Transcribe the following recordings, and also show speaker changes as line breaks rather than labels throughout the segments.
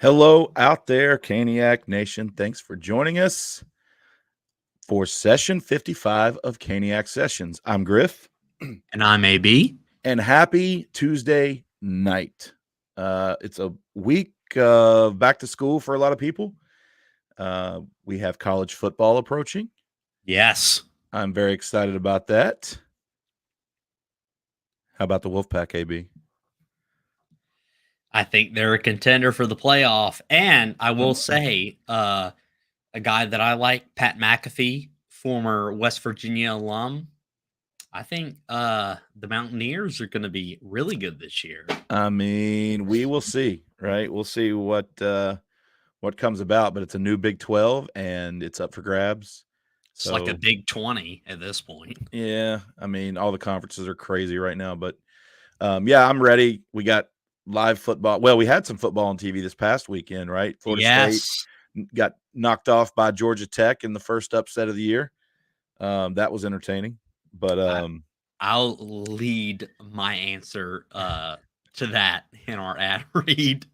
Hello out there, Caniac Nation. Thanks for joining us for session 55 of Caniac Sessions. I'm Griff.
And I'm AB.
And happy Tuesday night. It's a week of back to school for a lot of people. We have college football approaching.
Yes.
I'm very excited about that. How about the Wolfpack, AB?
I think they're a contender for the playoff. And I will say, a guy that I like, Pat McAfee, former West Virginia alum. I think the Mountaineers are going to be really good this year.
I mean, we will see, right? We'll see what comes about, but it's a new Big 12 and it's up for grabs.
It's like a Big 20 at this point.
Yeah, I mean, all the conferences are crazy right now, but yeah, I'm ready. We got live football. Well, we had some football on TV this past weekend, right? Florida State got knocked off by Georgia Tech in the first upset of the year. That was entertaining, but
I'll lead my answer to that in our ad read.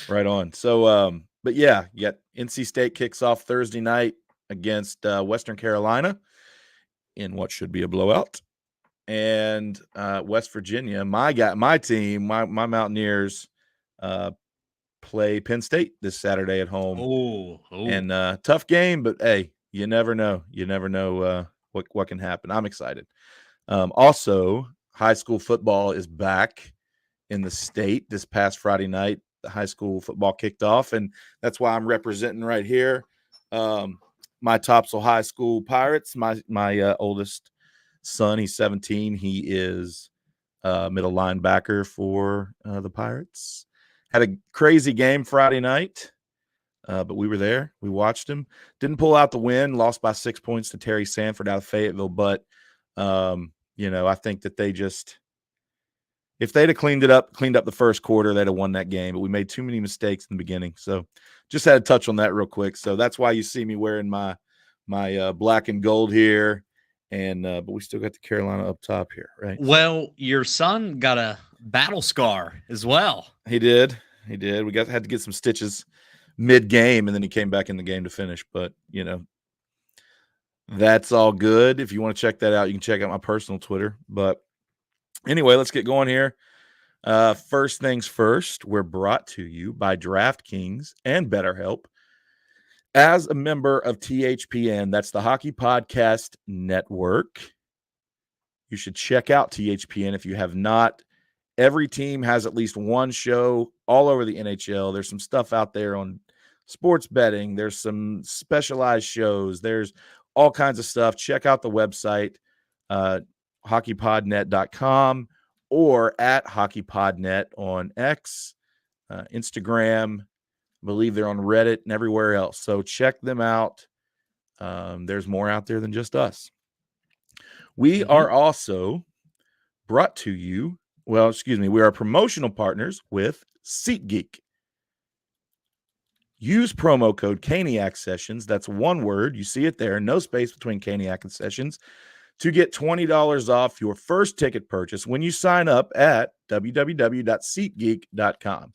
Right on. So, but yeah, you got NC State kicks off Thursday night against Western Carolina in what should be a blowout. And West Virginia, my team, my Mountaineers play Penn State this Saturday at home. And tough game, but hey, you never know. You never know what can happen. I'm excited. Also, high school football is back in the state this past Friday night. The high school football kicked off, and that's why I'm representing right here. My Topsail High School Pirates, my oldest son, he's 17. He is middle linebacker for the Pirates. Had a crazy game Friday night, but we were there. We watched him. Didn't pull out the win. Lost by 6 points to Terry Sanford out of Fayetteville. But, I think that they just – if they'd have cleaned up the first quarter, they'd have won that game. But we made too many mistakes in the beginning. So just had to touch on that real quick. So that's why you see me wearing my black and gold here. And but we still got the Carolina up top here, right?
Well, your son got a battle scar as well.
He did. We had to get some stitches mid-game, and then he came back in the game to finish. But, that's all good. If you want to check that out, you can check out my personal Twitter. But anyway, let's get going here. First things first, we're brought to you by DraftKings and BetterHelp. As a member of THPN, that's the Hockey Podcast Network, you should check out THPN if you have not. Every team has at least one show all over the NHL. There's some stuff out there on sports betting. There's some specialized shows. There's all kinds of stuff. Check out the website, hockeypodnet.com or at hockeypodnet on X, Instagram. I believe they're on Reddit and everywhere else. So check them out. There's more out there than just us. We are also brought to you. Well, we are promotional partners with SeatGeek. Use promo code CaniacSessions. That's one word. You see it there. No space between Caniac and Sessions to get $20 off your first ticket purchase when you sign up at www.seatgeek.com.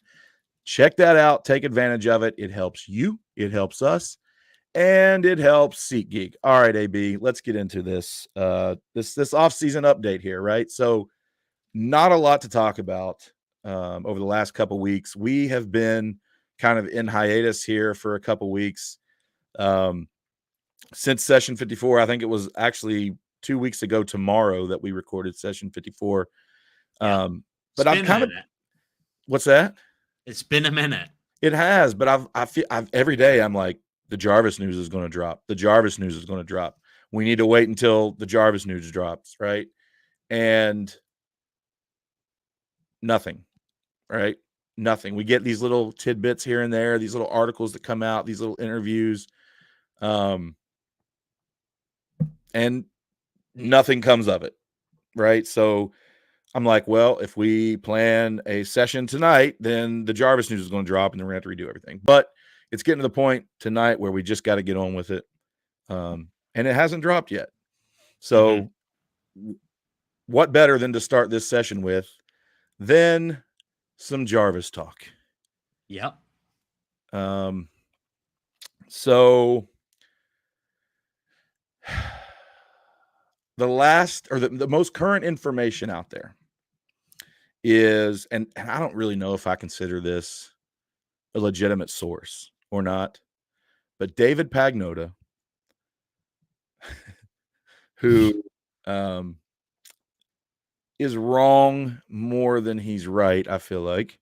Check that out. Take advantage of it. It helps you. It helps us. And it helps SeatGeek. All right, AB, let's get into this. This off-season update here, right? So not a lot to talk about over the last couple weeks. We have been kind of in hiatus here for a couple weeks. Since session 54, I think it was actually 2 weeks ago tomorrow that we recorded session 54. But I'm kind of – what's that?
It's been a minute.
It has, but I feel every day I'm like, the Jarvis news is going to drop. The Jarvis news is going to drop. We need to wait until the Jarvis news drops, right? And nothing, right? Nothing. We get these little tidbits here and there, these little articles that come out, these little interviews, and nothing comes of it, right? So I'm like, well, if we plan a session tonight, then the Jarvis news is going to drop, and then we're going to have to redo everything. But it's getting to the point tonight where we just got to get on with it, and it hasn't dropped yet. So what better than to start this session with than some Jarvis talk?
Yep.
So the most current information out there is, and I don't really know if I consider this a legitimate source or not, but David Pagnotta, who is wrong more than he's right, I feel like,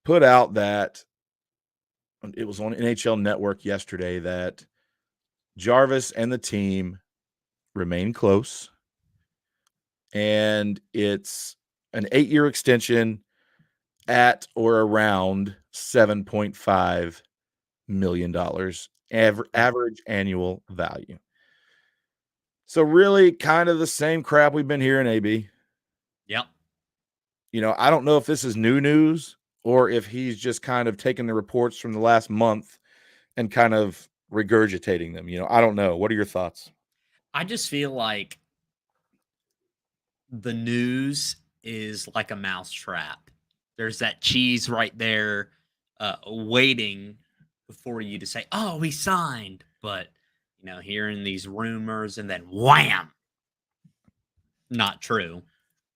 put out that it was on NHL Network yesterday that Jarvis and the team remain close, and it's an 8-year extension at or around $7.5 million average annual value. So really kind of the same crap we've been hearing, AB.
Yep.
I don't know if this is new news or if he's just kind of taking the reports from the last month and kind of regurgitating them. I don't know. What are your thoughts?
I just feel like the news is like a mousetrap. There's that cheese right there waiting for you to say, "Oh, he signed." But, hearing these rumors and then wham, not true.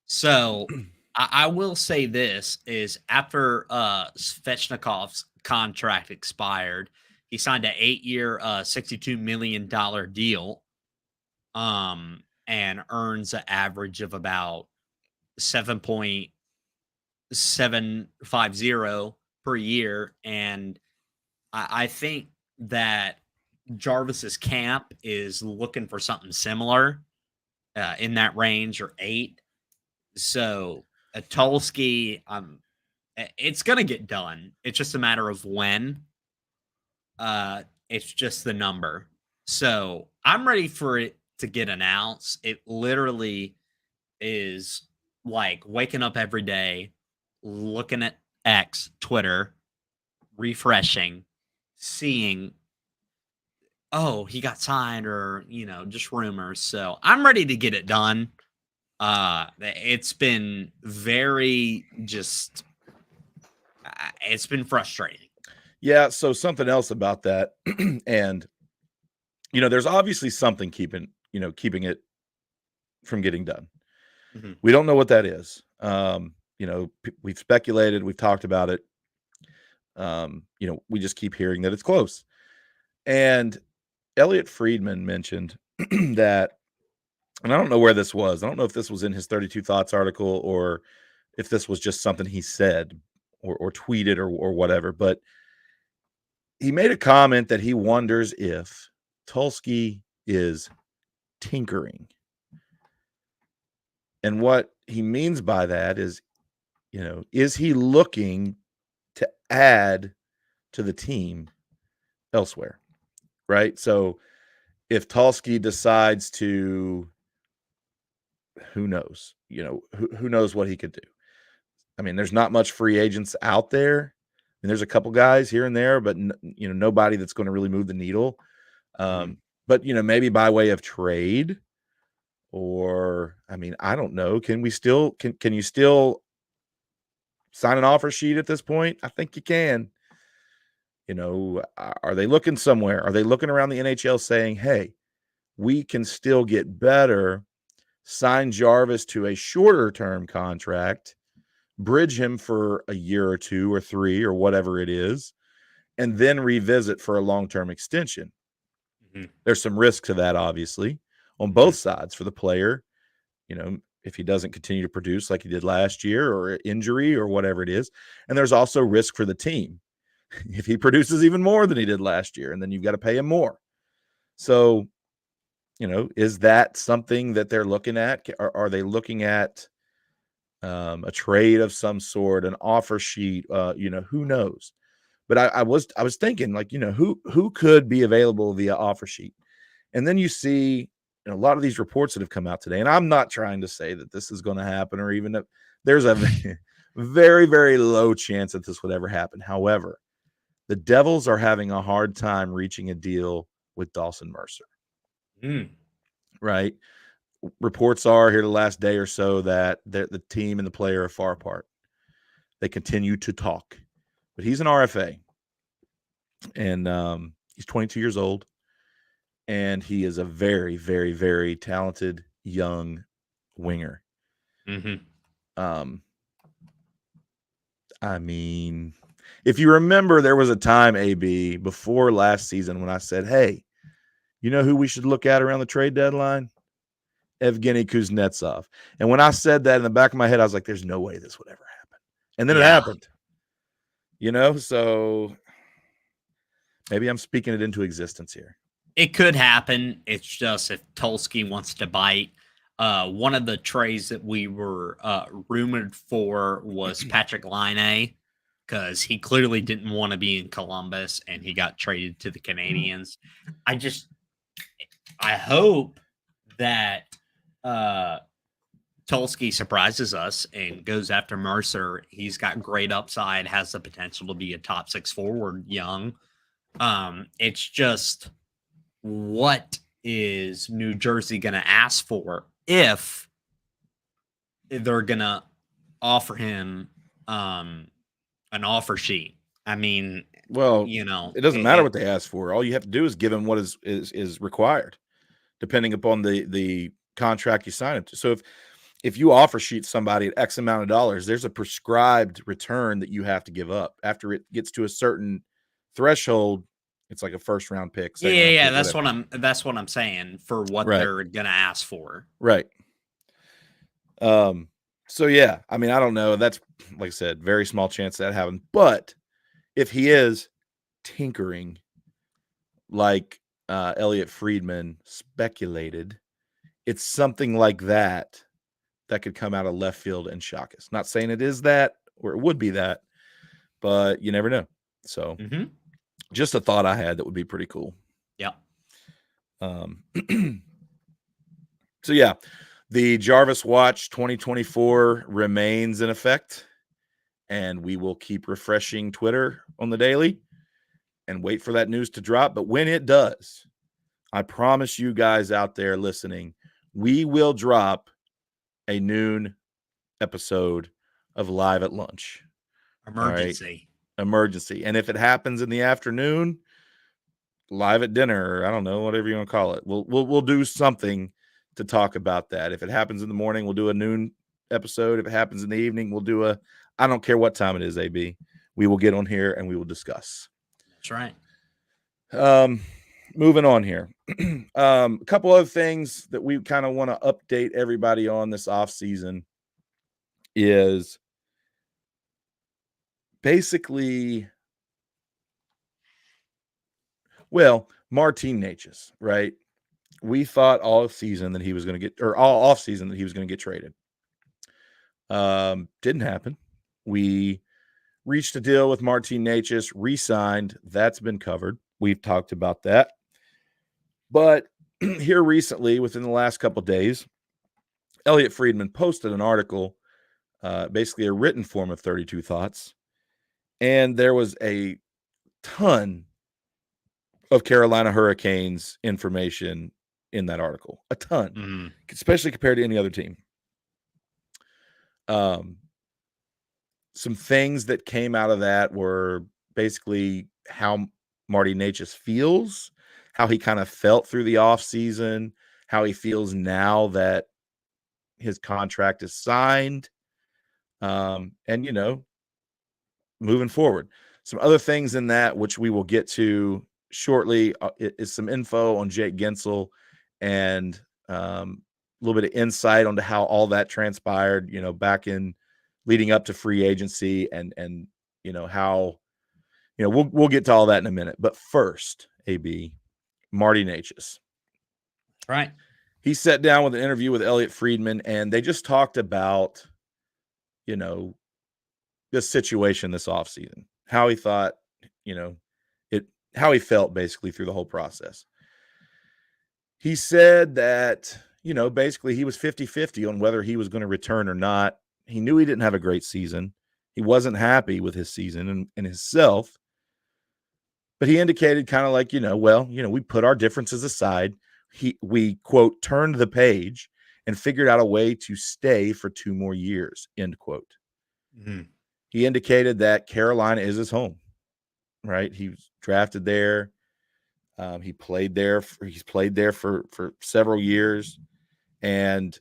So I will say this is after Svechnikov's contract expired, he signed an 8-year, $62 million deal, and earns an average of about 7.750 per year. And I think that Jarvis's camp is looking for something similar in that range or 8. So a Tulski, it's gonna get done. It's just a matter of when. It's just the number. So I'm ready for it to get announced. It literally is like waking up every day, looking at X, Twitter, refreshing, seeing, oh, he got signed, or just rumors. So I'm ready to get it done. It's been very just it's been frustrating.
Yeah, so something else about that, and there's obviously something keeping it from getting done.
Mhm.
We don't know what that is. We've speculated, we've talked about it. We just keep hearing that it's close. And Elliotte Friedman mentioned that, and I don't know where this was. I don't know if this was in his 32 Thoughts article or if this was just something he said or tweeted or whatever, but he made a comment that he wonders if Tulski is tinkering. And what he means by that is, is he looking to add to the team elsewhere? Right? So if Tulski decides to, who knows? Who knows what he could do? I mean, there's not much free agents out there. And there's a couple guys here and there, but nobody that's going to really move the needle. But maybe by way of trade, or I mean, I don't know. Can you still sign an offer sheet at this point? I think you can. Are they looking somewhere? Are they looking around the NHL saying, "Hey, we can still get better. Sign Jarvis to a shorter term contract, bridge him for a year or 2 or 3 or whatever it is, and then revisit for a long-term extension." There's some risk to that, obviously, on both sides for the player. If he doesn't continue to produce like he did last year, or injury or whatever it is. And there's also risk for the team if he produces even more than he did last year, and then you've got to pay him more. So, is that something that they're looking at? Are they looking at a trade of some sort, an offer sheet? Who knows? But I was thinking, like, who could be available via offer sheet? And then you see a lot of these reports that have come out today, and I'm not trying to say that this is going to happen, or even if there's a very, very low chance that this would ever happen. However, the Devils are having a hard time reaching a deal with Dawson Mercer. Right? Reports are here the last day or so that the team and the player are far apart. They continue to talk, but he's an RFA. And he's 22 years old, and he is a very, very, very talented young winger. I mean, if you remember, there was a time, AB, before last season when I said, hey, you know who we should look at around the trade deadline? Evgeny Kuznetsov. And when I said that, in the back of my head, I was like, there's no way this would ever happen. And then it happened. So maybe I'm speaking it into existence here.
It could happen. It's just if Tulsky wants to bite. One of the trades that we were rumored for was Patrick Laine, because he clearly didn't want to be in Columbus and he got traded to the Canadiens. I hope that Tulsky surprises us and goes after Mercer. He's got great upside, has the potential to be a top 6 forward young. It's just, what is New Jersey going to ask for if they're going to offer him an offer sheet? I mean,
well, it doesn't matter what they ask for. All you have to do is give him what is required, depending upon the contract you sign it to. So if you offer sheet somebody at X amount of dollars, there's a prescribed return that you have to give up. After it gets to a certain threshold, it's like a first round pick.
Yeah. That's what I'm saying for what they're gonna ask for.
Right. So yeah, I mean, I don't know. That's, like I said, very small chance that happens. But if he is tinkering like Elliotte Friedman speculated, it's something like that could come out of left field and shock us. Not saying it is that, or it would be that, but you never know. So just a thought I had that would be pretty cool.
Yeah.
So yeah, the Jarvis Watch 2024 remains in effect, and we will keep refreshing Twitter on the daily and wait for that news to drop. But when it does, I promise you guys out there listening, we will drop a noon episode of Live at Lunch. Emergency. And if it happens in the afternoon, live at dinner, or I don't know, whatever you want to call it, we'll do something to talk about that. If it happens in the morning, we'll do a noon episode. If it happens in the evening, we'll do I don't care what time it is, AB. We will get on here and we will discuss.
That's right.
Moving on here. A couple other things that we kind of want to update everybody on this offseason is basically, Martin Necas, right? We thought all offseason that he was going to get traded. Didn't happen. We reached a deal with Martin Necas, re-signed. That's been covered. We've talked about that. But here recently, within the last couple of days, Elliotte Friedman posted an article, basically a written form of 32 Thoughts. And there was a ton of Carolina Hurricanes information in that article. A ton, especially compared to any other team. Some things that came out of that were basically how Marty Necas feels, how he kind of felt through the offseason, how he feels now that his contract is signed, and, moving forward. Some other things in that, which we will get to shortly, is some info on Jake Guentzel and a little bit of insight onto how all that transpired, back in leading up to free agency and how, we'll get to all that in a minute. But first, AB, Marty Necas.
Right.
He sat down with an interview with Elliotte Friedman, and they just talked about, this situation this offseason, how he thought, how he felt basically through the whole process. He said that, basically he was 50-50 on whether he was going to return or not. He knew he didn't have a great season. He wasn't happy with his season and himself. But he indicated kind of like, we put our differences aside. We, quote, turned the page and figured out a way to stay for 2 more years, end quote. He indicated that Carolina is his home. right? He was drafted there. He played there. He's played there for several years, and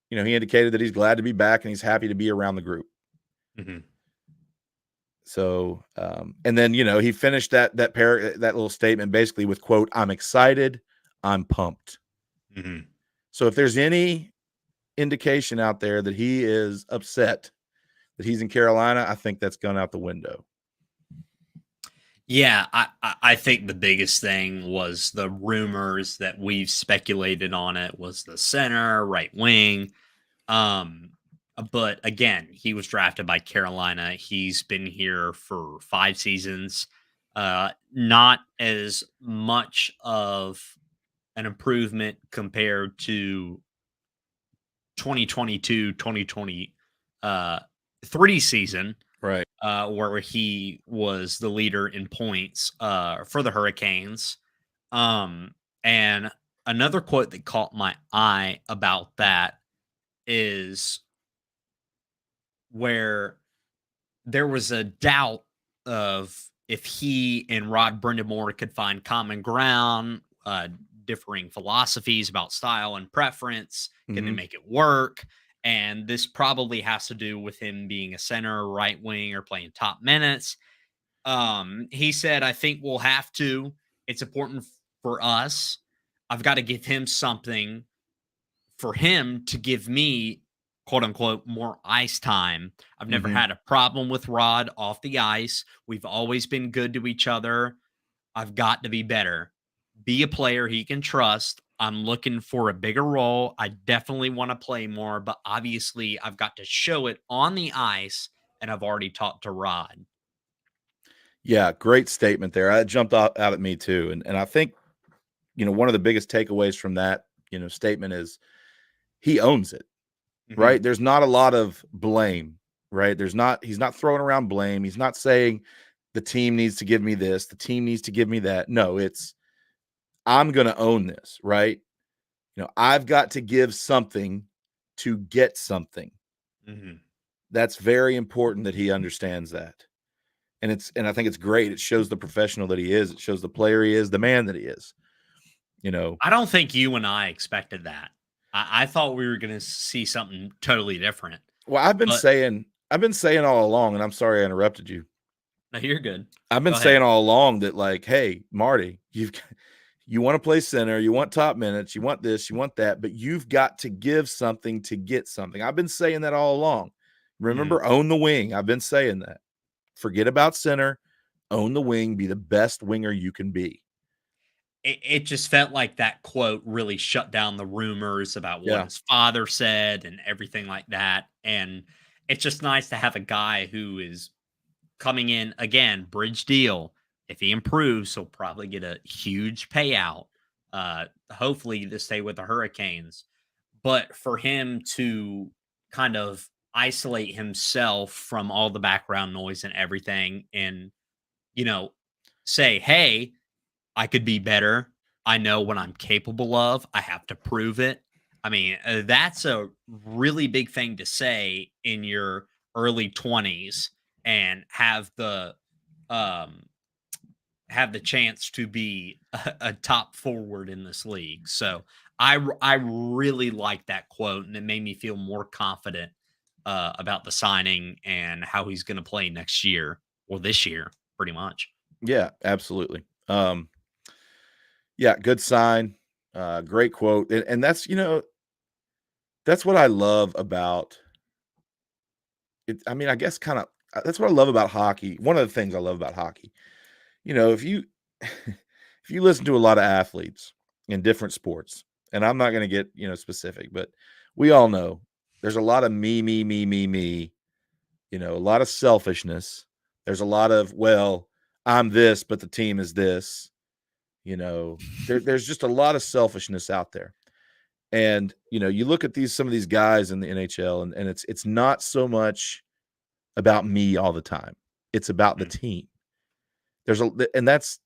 he indicated that he's glad to be back and he's happy to be around the group.
Mm-hmm.
So, and then he finished that little statement basically with quote, "I'm excited, I'm pumped."
Mm-hmm.
So if there's any indication out there that he is upset that he's in Carolina, I think that's gone out the window.
Yeah, I think the biggest thing was the rumors that we've speculated on it was the center, right wing. Um, but again, he was drafted by Carolina. He's been here for 5 seasons. Not as much of an improvement compared to 2022, 2023 season,
Right.
where he was the leader in points for the Hurricanes. And another quote that caught my eye about that is where there was a doubt of if he and Rod Brindamore could find common ground, differing philosophies about style and preference. Can they
Mm-hmm.
make it work? And this probably has to do with him being a center, right wing, or playing top minutes. He said, I think we'll have to. It's important for us. I've got to give him something for him to give me, quote unquote, more ice time. I've never
Mm-hmm.
had a problem with Rod off the ice. We've always been good to each other. I've got to be better. Be a player he can trust. I'm looking for a bigger role. I definitely want to play more, but obviously I've got to show it on the ice. And I've already talked to Rod.
Yeah, great statement there. That jumped out at me too. And I think, one of the biggest takeaways from that, statement is he owns it,
Mm-hmm.
right? There's not a lot of blame, right? He's not throwing around blame. He's not saying the team needs to give me this, the team needs to give me that. No, it's I'm going to own this, right? I've got to give something to get something.
Mm-hmm.
That's very important that he understands that. And I think it's great. It shows the professional that he is. It shows the player he is, the man that he is.
I don't think you and I expected that. I thought we were going to see something totally different.
Well, I've been
But
saying all along, and I'm sorry I interrupted you.
no, you're good.
I've been
Go ahead.
saying all along that, like, hey, Marty, you want to play center, you want top minutes, you want this, you want that, but you've got to give something to get something. I've been saying that all along.
Mhm.
Remember, own the wing. I've been saying that. Forget about center, own the wing, be the best winger you can be.
It just felt like that quote really shut down the rumors about what
Yeah.
his father said and everything like that. And it's just nice to have a guy who is coming in again, bridge deal. If he improves, he'll probably get a huge payout. Hopefully to stay with the Hurricanes. But for him to kind of isolate himself from all the background noise and everything and, you know, say, hey, I could be better. I know what I'm capable of. I have to prove it. I mean, that's a really big thing to say in your early 20s and um have the chance to be a top forward in this league. So I really like that quote, and it made me feel more confident about the signing and how he's going to play next year or this year, pretty much.
Yeah, absolutely. Yeah, good sign. Great quote. And that's, that's what I love about it. I mean, I guess kind of that's what I love about hockey. One of the things I love about hockey, if you if you listen to a lot of athletes in different sports, and I'm not going to get, specific, but we all know there's a lot of me, a lot of selfishness. There's a lot of, well, I'm this, but the team is this. There's just a lot of selfishness out there. And you look at some of these guys in the NHL, and it's not so much about me all the time. It's about the
Mm.
team. And that's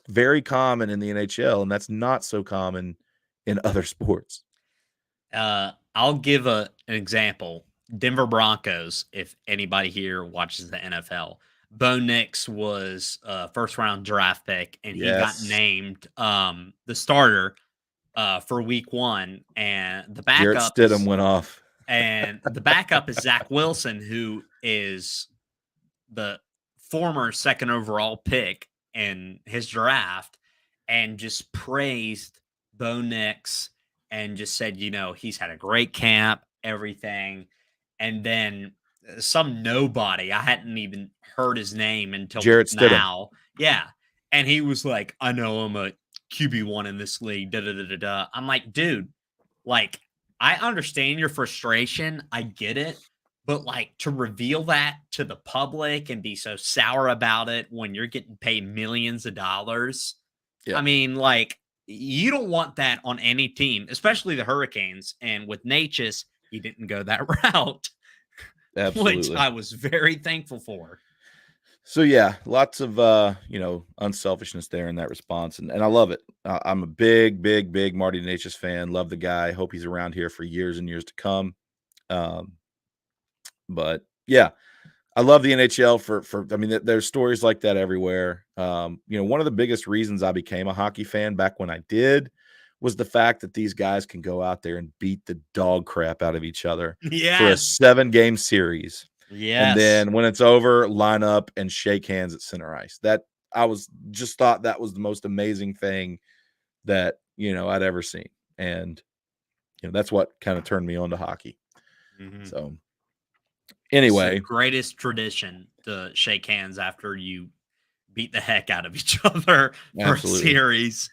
very common in the NHL, and that's not so common in other sports.
I'll give an example. Denver Broncos, if anybody here watches the NFL, Bo Nix was a first-round draft pick, and he got
Yes.
named the starter for week 1, and the
Jarrett
backup
Stidham went off.
is Zach Wilson, who is the former second overall pick in his draft, and just praised Bo Nix and just said, he's had a great camp, everything. And then some nobody, I hadn't even heard his name until
Jarrett Stidham.
now. Yeah. And he was like, I know I'm a QB1 in this league. Da, da, da, da, da. I'm like, dude, like, I understand your frustration. I get it. But like to reveal that to the public and be so sour about it when you're getting paid millions of dollars.
Yeah.
I mean, like, you don't want that on any team, especially the Hurricanes. And with Necas, he didn't go that route,
Absolutely.
which I was very thankful for.
So yeah, lots of unselfishness there in that response, and I love it. I'm a big Marty Necas fan. Love the guy. Hope he's around here for years and years to come. But yeah, I love the NHL for I mean, there's stories like that everywhere. One of the biggest reasons I became a hockey fan back when I did was the fact that these guys can go out there and beat the dog crap out of each other for a 7-game series.
Yes.
And then when it's over, line up and shake hands at center ice. That I thought that was the most amazing thing that, I'd ever seen. And, that's what kind of turned me on to hockey.
Mm-hmm.
So anyway,
it's the greatest tradition to shake hands after you beat the heck out of each other for a series.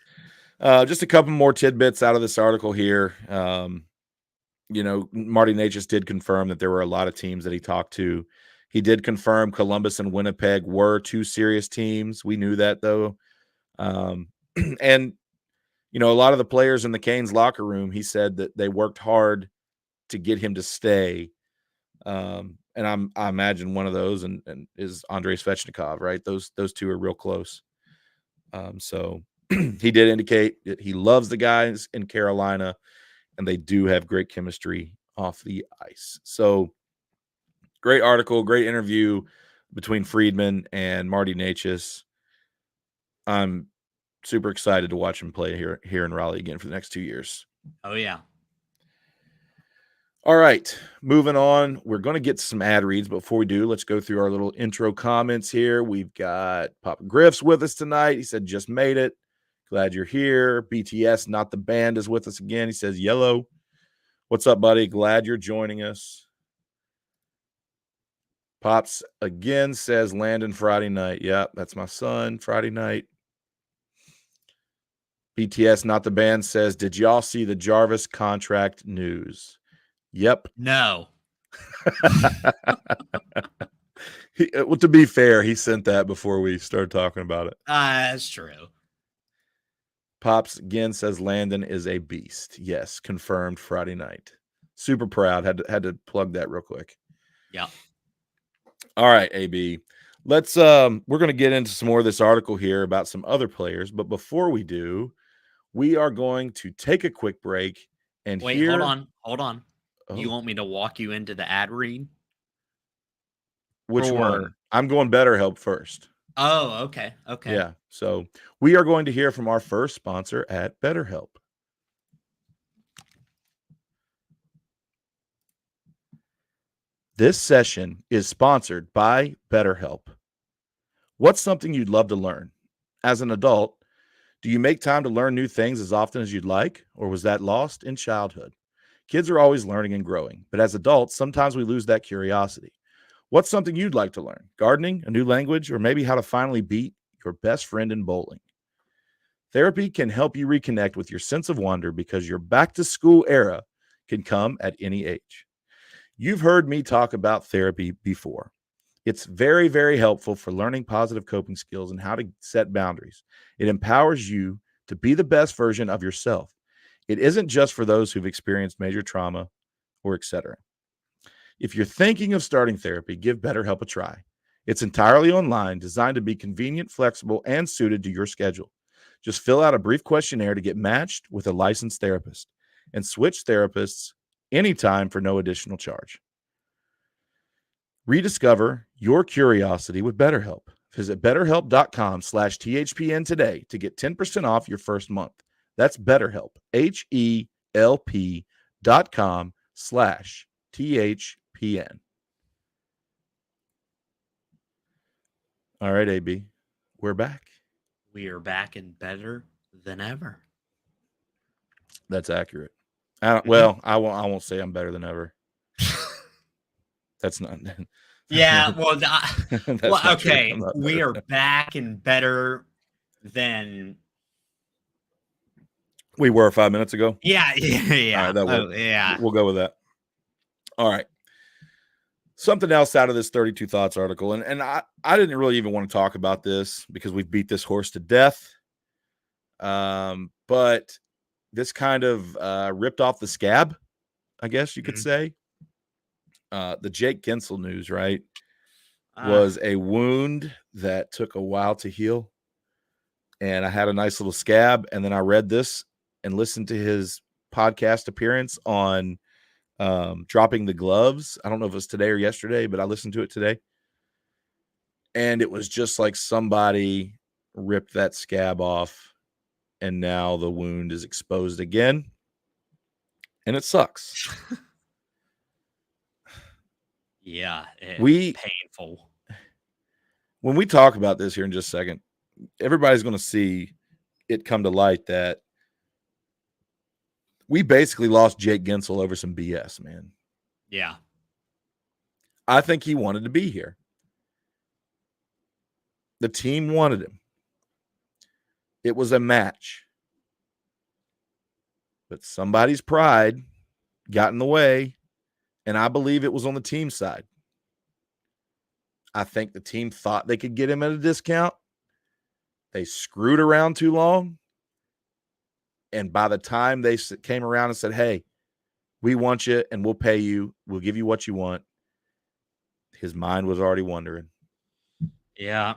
Just a couple more tidbits out of this article here. Marty Necas did confirm that there were a lot of teams that he talked to. He did confirm Columbus and Winnipeg were 2 serious teams. We knew that, though. And, a lot of the players in the Canes locker room, he said that they worked hard to get him to stay. And I imagine one of those and is Andrei Svechnikov, right? Those two are real close. So he did indicate that he loves the guys in Carolina, and they do have great chemistry off the ice. So great article, great interview between Friedman and Marty Necas. I'm super excited to watch him play here in Raleigh again for the next 2 years.
Oh, yeah.
All right, moving on. We're going to get some ad reads. But before we do, let's go through our little intro comments here. We've got Papa Griff's with us tonight. He said, just made it. Glad you're here. BTS, not the band, is with us again. He says, yellow. What's up, buddy? Glad you're joining us. Pops again says Landon Friday night. Yep, that's my son. Friday night. BTS, not the band, says, did y'all see the Jarvis contract news? Yep.
No.
Well, to be fair, he sent that before we started talking about it.
That's true.
Pops again says Landon is a beast. Yes, confirmed Friday night. Super proud. Had to plug that real quick.
Yeah.
All right, AB. Let's we're going to get into some more of this article here about some other players, but before we do, we are going to take a quick break and
wait. Hold on. Oh. You want me to walk you into the ad read?
Which one? I'm going BetterHelp first.
Oh, okay.
Yeah. So we are going to hear from our first sponsor at BetterHelp. This session is sponsored by BetterHelp. What's something you'd love to learn? As an adult, do you make time to learn new things as often as you'd like, or was that lost in childhood? Kids are always learning and growing, but as adults, sometimes we lose that curiosity. What's something you'd like to learn? Gardening, a new language, or maybe how to finally beat your best friend in bowling? Therapy can help you reconnect with your sense of wonder because your back-to-school era can come at any age. You've heard me talk about therapy before. It's very, very helpful for learning positive coping skills and how to set boundaries. It empowers you to be the best version of yourself. It isn't just for those who've experienced major trauma or etc. If you're thinking of starting therapy, give BetterHelp a try. It's entirely online, designed to be convenient, flexible, and suited to your schedule. Just fill out a brief questionnaire to get matched with a licensed therapist and switch therapists anytime for no additional charge. Rediscover your curiosity with BetterHelp. Visit betterhelp.com/THPN today to get 10% off your first month. That's BetterHelp, HELP.com/THPN. All right, AB, we're back.
We are back and better than ever.
That's accurate. Well, I won't say I'm better than ever. That's not.
Yeah, well,
okay.
We are back and better than
we were 5 minutes ago.
Yeah.
All right, that works.
Yeah.
We'll go with that. All right. Something else out of this 32 Thoughts article, and I didn't really even want to talk about this because we've beat this horse to death. But this kind of ripped off the scab, I guess you could say. The Jake Guentzel news, right, was a wound that took a while to heal. And I had a nice little scab. And then I read this and listened to his podcast appearance on Dropping the Gloves. I don't know if it was today or yesterday, but I listened to it today. And it was just like somebody ripped that scab off. And now the wound is exposed again. And it sucks.
Yeah, painful.
When we talk about this here in just a second, everybody's going to see it come to light that we basically lost Jake Guentzel over some BS, man.
Yeah.
I think he wanted to be here. The team wanted him. It was a match. But somebody's pride got in the way, and I believe it was on the team side. I think the team thought they could get him at a discount. They screwed around too long. And by the time they came around and said, hey, we want you and we'll pay you, we'll give you what you want, his mind was already wandering.
Yeah.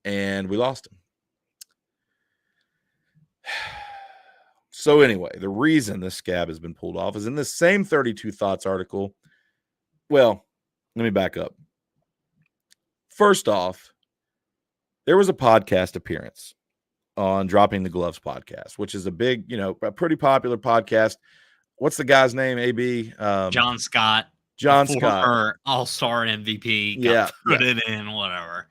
And we lost him. So anyway, the reason this scab has been pulled off is in this same 32 Thoughts article. Well, let me back up. First off, there was a podcast appearance on Dropping the Gloves podcast, which is a big, a pretty popular podcast. What's the guy's name, AB?
John Scott.
John Scott.
Former All-Star MVP. Put it in, whatever.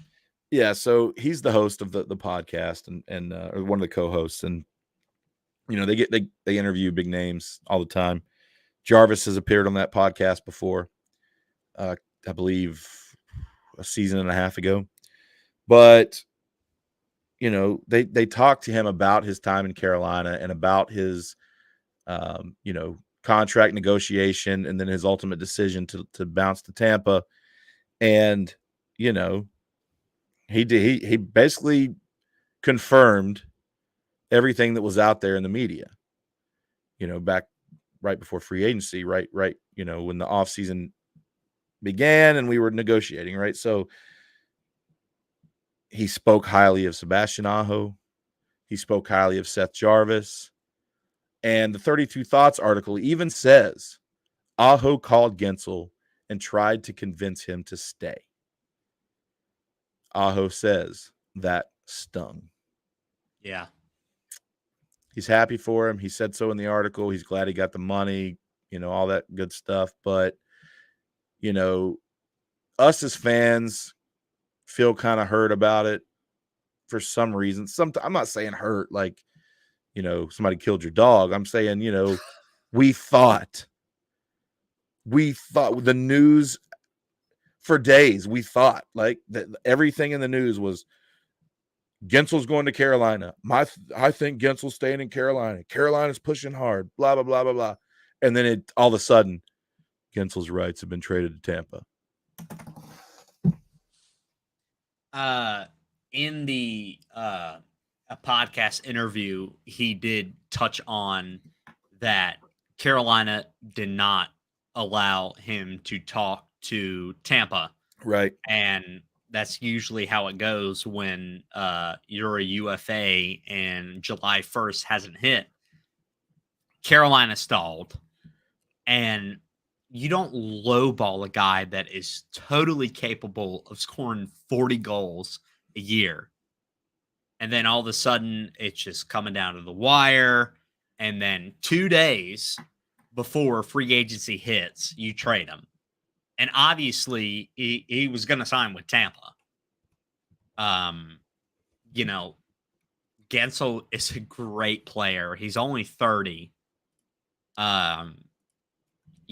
Yeah, so he's the host of the podcast and or one of the co-hosts. And, they interview big names all the time. Jarvis has appeared on that podcast before, I believe a season and a half ago. But, they talked to him about his time in Carolina and about his, contract negotiation and then his ultimate decision to bounce to Tampa. And, he basically confirmed everything that was out there in the media, back right before free agency, right. When the offseason began and we were negotiating, right. So he spoke highly of Sebastian Aho. He spoke highly of Seth Jarvis. And the 32 Thoughts article even says Aho called Guentzel and tried to convince him to stay. Aho says that stung.
Yeah.
He's happy for him. He said so in the article. He's glad he got the money, all that good stuff. But, us as fans feel kind of hurt about it for some reason. I'm not saying hurt like, somebody killed your dog. I'm saying, we thought the news for days, we thought like that everything in the news was Guentzel's going to Carolina. I think Guentzel's staying in Carolina. Carolina's pushing hard, blah, blah, blah, blah, blah. And then all of a sudden, Guentzel's rights have been traded to Tampa.
In the a podcast interview, he did touch on that Carolina did not allow him to talk to Tampa.
Right.
And that's usually how it goes when you're a UFA and July 1st hasn't hit. Carolina stalled. And you don't lowball a guy that is totally capable of scoring 40 goals a year. And then all of a sudden, it's just coming down to the wire. And then 2 days before free agency hits, you trade him. And obviously, he was going to sign with Tampa. You know, Guentzel is a great player. He's only 30.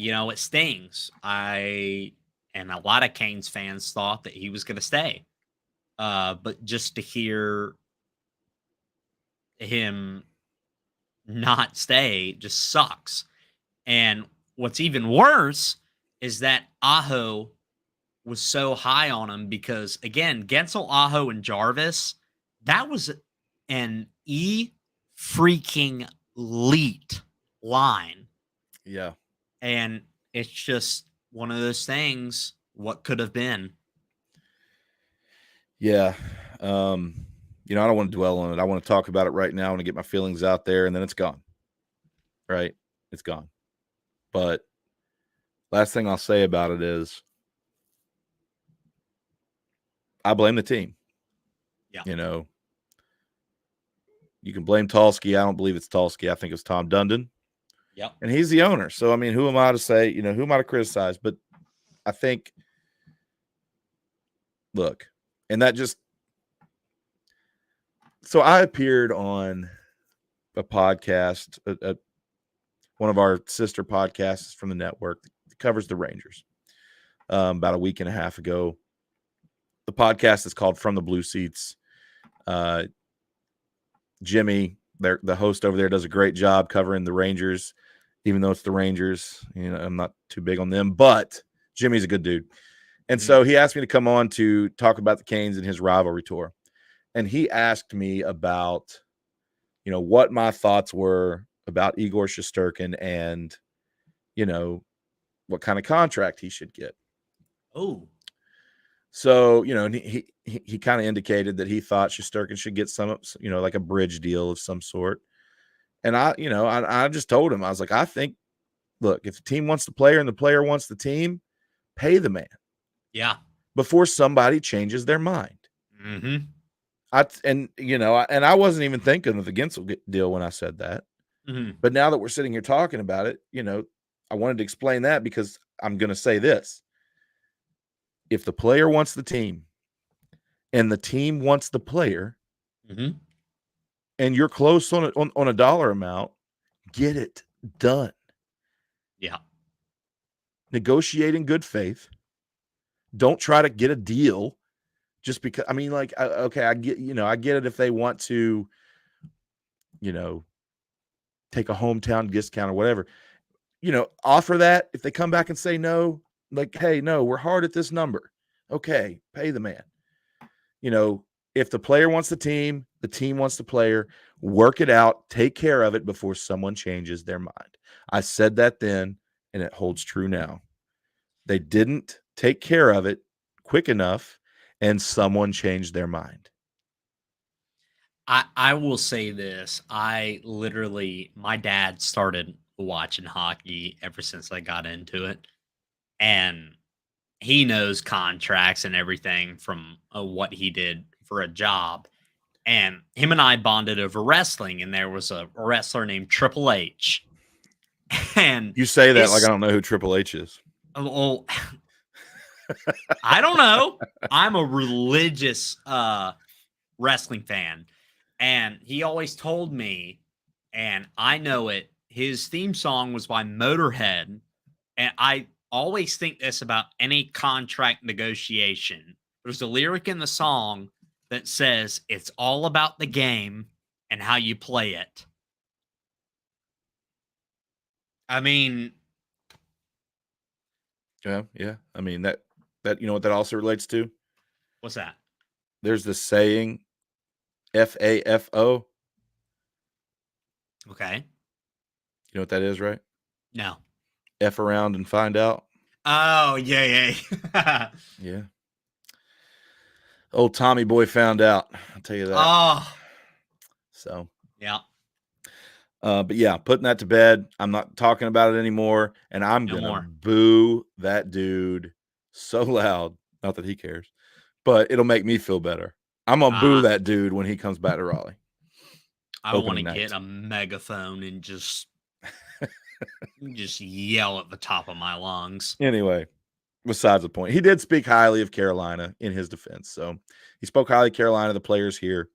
It stings. And a lot of Canes fans thought that he was going to stay. But just to hear him not stay just sucks. And what's even worse is that Aho was so high on him because, again, Guentzel, Aho, and Jarvis, that was an freaking elite line.
Yeah.
And it's just one of those things, what could have been.
Yeah. I don't want to dwell on it. I want to talk about it right now. I want to get my feelings out there, and then it's gone. Right? It's gone. But last thing I'll say about it is I blame the team.
Yeah.
You can blame Tulsky. I don't believe it's Tulsky. I think it's Tom Dundon.
Yep.
And he's the owner. So, I mean, who am I to say, who am I to criticize? But I think, look, and that just, so I appeared on a podcast, one of our sister podcasts from the network that covers the Rangers about a week and a half ago. The podcast is called From the Blue Seats. Jimmy, the host over there, does a great job covering the Rangers, even though it's the Rangers. I'm not too big on them, but Jimmy's a good dude. And so he asked me to come on to talk about the Canes and his rivalry tour. And he asked me about, what my thoughts were about Igor Shesterkin and, what kind of contract he should get.
Oh.
So, and he kind of indicated that he thought Shesterkin should get some, like a bridge deal of some sort. And I just told him, I was like, I think, look, if the team wants the player and the player wants the team, pay the man.
Yeah.
Before somebody changes their mind.
Mm-hmm.
I wasn't even thinking of the Guentzel deal when I said that.
Mm-hmm.
But now that we're sitting here talking about it, I wanted to explain that because I'm going to say this. If the player wants the team and the team wants the player, and you're close on a dollar amount, get it done.
Yeah.
Negotiate in good faith. Don't try to get a deal just because. I mean, like, okay, I get it if they want to, take a hometown discount or whatever. Offer that. If they come back and say no, like, hey, no, we're hard at this number. Okay, pay the man. If the player wants the team wants the player, work it out, take care of it before someone changes their mind. I said that then, and it holds true now. They didn't take care of it quick enough, and someone changed their mind.
I will say this. My dad started watching hockey ever since I got into it. And he knows contracts and everything from what he did for a job. And him and I bonded over wrestling. And there was a wrestler named Triple H. And
you say that like I don't know who Triple H is.
Well, I don't know. I'm a religious wrestling fan. And he always told me, and I know it, his theme song was by Motorhead. And I always think this about any contract negotiation. There's a lyric in the song that says, it's all about the game and how you play it. I mean,
yeah. I mean, that what that also relates to?
What's that?
There's this saying, FAFO.
Okay.
You know what that is, right?
No.
F around and find out.
Oh, yeah.
Yeah. Old Tommy Boy found out. I'll tell you that.
Oh.
So.
Yeah.
But yeah, putting that to bed. I'm not talking about it anymore, and I'm
No
gonna
more.
boo that dude so loud. Not that he cares, but it'll make me feel better. I'm gonna boo that dude when he comes back to Raleigh.
I want to
Opening
get
night.
a megaphone and just yell at the top of my lungs.
Anyway, besides the point, he did speak highly of Carolina in his defense. So he spoke highly of Carolina, the players here.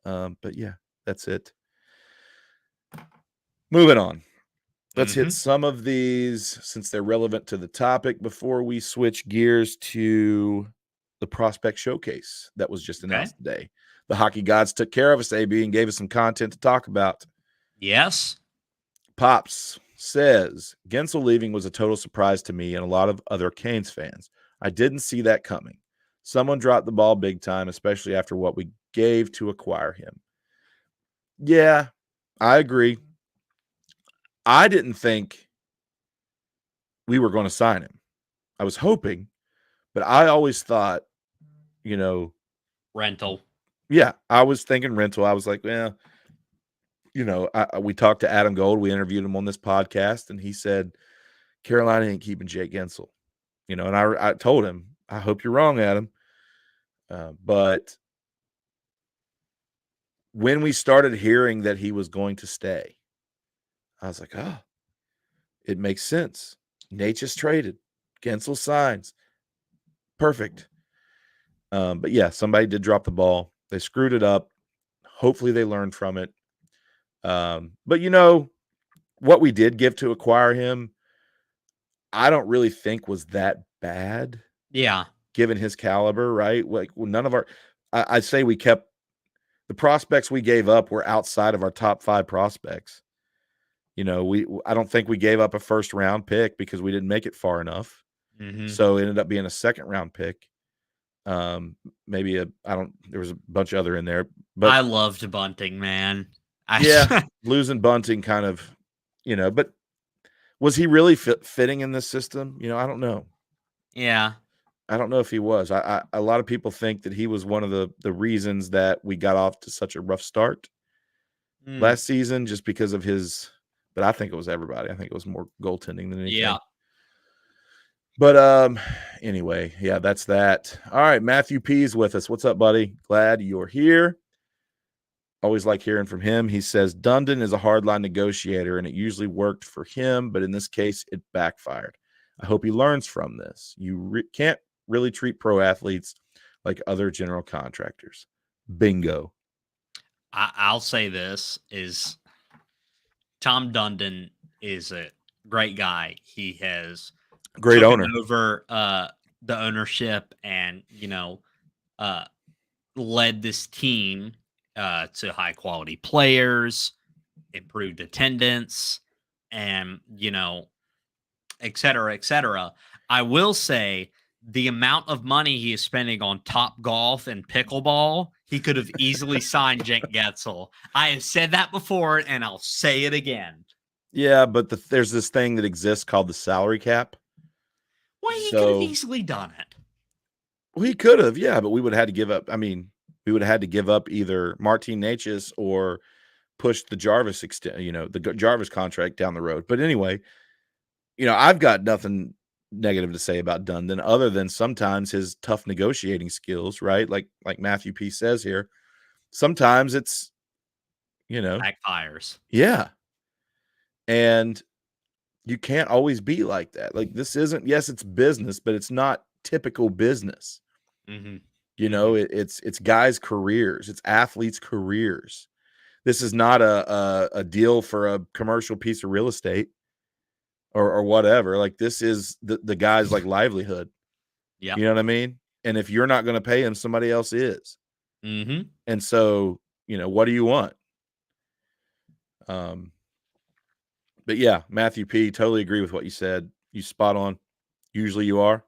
But yeah, that's it. Moving on. Let's hit some of these since they're relevant to the topic before we switch gears to the prospect showcase that was just announced today. The hockey gods took care of us, AB, and gave us some content to talk about.
Yes.
Pops says Guentzel leaving was a total surprise to me and a lot of other Canes fans. I didn't see that coming. Someone dropped the ball big time, especially after what we gave to acquire him. Yeah, I agree. I didn't think we were going to sign him. I was hoping, but I always thought,
rental.
Yeah, I was thinking rental. I was like, well, we talked to Adam Gold. We interviewed him on this podcast, and he said Carolina ain't keeping Jake Guentzel. And I told him, I hope you're wrong, Adam. But when we started hearing that he was going to stay, I was like, oh, it makes sense. Necas traded. Guentzel signs. Perfect. But yeah, somebody did drop the ball. They screwed it up. Hopefully they learned from it. But what we did give to acquire him, I don't really think was that bad.
Yeah.
Given his caliber, right? Like none of I'd say we kept the prospects we gave up were outside of our top 5 prospects. I don't think we gave up a first round pick because we didn't make it far enough. So it ended up being a second round pick. There was a bunch of other in there, but
I loved Bunting, man.
Losing Bunting kind of, but was he really fitting in this system? I don't know.
Yeah.
I don't know if he was. A lot of people think that he was one of the reasons that we got off to such a rough start last season, just because of his. But I think it was everybody. I think it was more goaltending than anything.
Yeah.
But anyway, yeah, that's that. All right, Matthew P's with us. What's up, buddy? Glad you're here. Always like hearing from him. He says Dundon is a hardline negotiator, and it usually worked for him, but in this case, it backfired. I hope he learns from this. You can't really treat pro athletes like other general contractors. Bingo.
I'll say this is Tom Dundon is a great guy. He has
great owner
over the ownership and led this team to high quality players, improved attendance, and et cetera, et cetera. I will say the amount of money he is spending on Top Golf and pickleball, he could have easily signed Jake Guentzel. I have said that before, and I'll say it again.
Yeah, but there's this thing that exists called the salary cap.
Well, he could have easily done it.
Well, he could have, yeah, but we would have had to give up. I mean, we would have had to give up either Martin Necas or push the Jarvis the Jarvis contract down the road. But anyway, I've got nothing negative to say about Dundon other than sometimes his tough negotiating skills, right? Like Matthew P says here, sometimes it's,
backfires.
Yeah. And you can't always be like that. Like this isn't, yes, it's business, but it's not typical business. It's guys' careers. It's athletes' careers. This is not a deal for a commercial piece of real estate or whatever. Like this is the guy's like livelihood.
Yeah.
You know what I mean? And if you're not going to pay him, somebody else is. And so, what do you want? But yeah, Matthew P, totally agree with what you said. You spot on. Usually you are.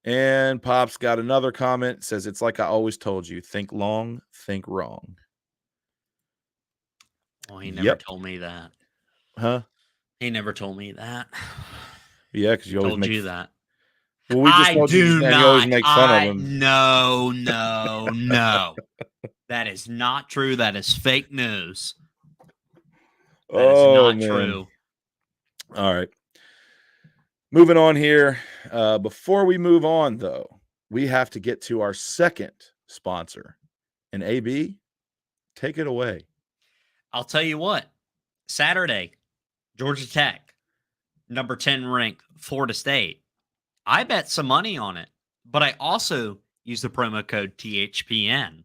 And Pop's got another comment. Says, it's like I always told you. Think long, think wrong.
Oh, he never told me that.
Huh?
He never told me that.
Yeah, because you always
told you that.
Well, we just told you and you always make fun of him.
No. That is not true. That is fake news. That is
Oh,
not
man.
true.
All right. Moving on here. Before we move on, though, we have to get to our second sponsor. And AB, take it away.
I'll tell you what. Saturday, Georgia Tech, number 10 ranked Florida State. I bet some money on it, but I also use the promo code THPN.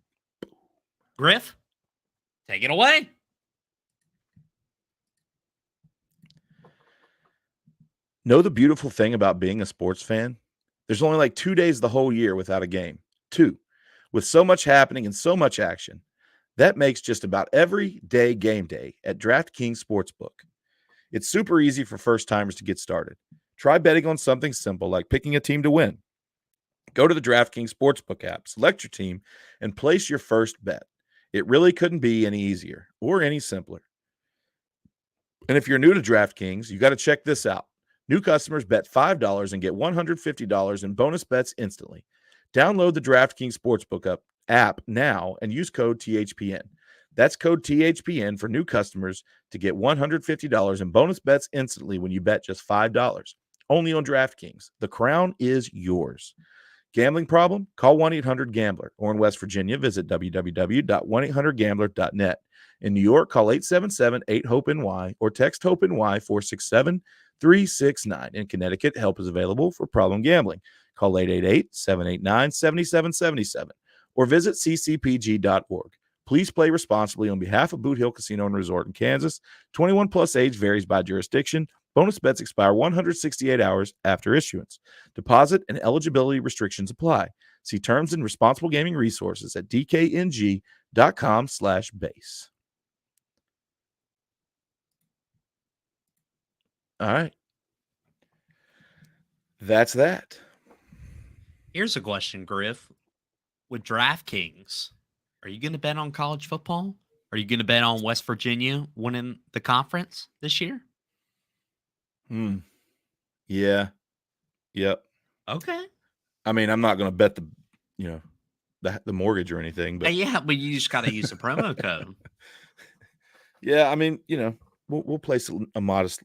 Griff, take it away.
Know the beautiful thing about being a sports fan? There's only like 2 days the whole year without a game. 2. With so much happening and so much action, that makes just about every day game day at DraftKings Sportsbook. It's super easy for first-timers to get started. Try betting on something simple like picking a team to win. Go to the DraftKings Sportsbook app, select your team, and place your first bet. It really couldn't be any easier or any simpler. And if you're new to DraftKings, you got to check this out. New customers bet $5 and get $150 in bonus bets instantly. Download the DraftKings Sportsbook app now and use code THPN. That's code THPN for new customers to get $150 in bonus bets instantly when you bet just $5. Only on DraftKings. The crown is yours. Gambling problem? Call 1-800-GAMBLER. Or in West Virginia, visit www.1800gambler.net. In New York, call 877-8-HOPE-NY or text HOPE-NY 467-369. In Connecticut, help is available for problem gambling. Call 888-789-7777 or visit ccpg.org. Please play responsibly on behalf of Boot Hill Casino and Resort in Kansas. 21 plus age varies by jurisdiction. Bonus bets expire 168 hours after issuance. Deposit and eligibility restrictions apply. See terms and responsible gaming resources at dkng.com/base. All right. That's that.
Here's a question, Griff. With DraftKings, are you going to bet on college football? Are you going to bet on West Virginia winning the conference this year?
Yeah. Yep.
Okay.
I mean, I'm not going to bet the mortgage or anything, but
yeah, but you just got to use the promo code.
Yeah, I mean, we'll place a modest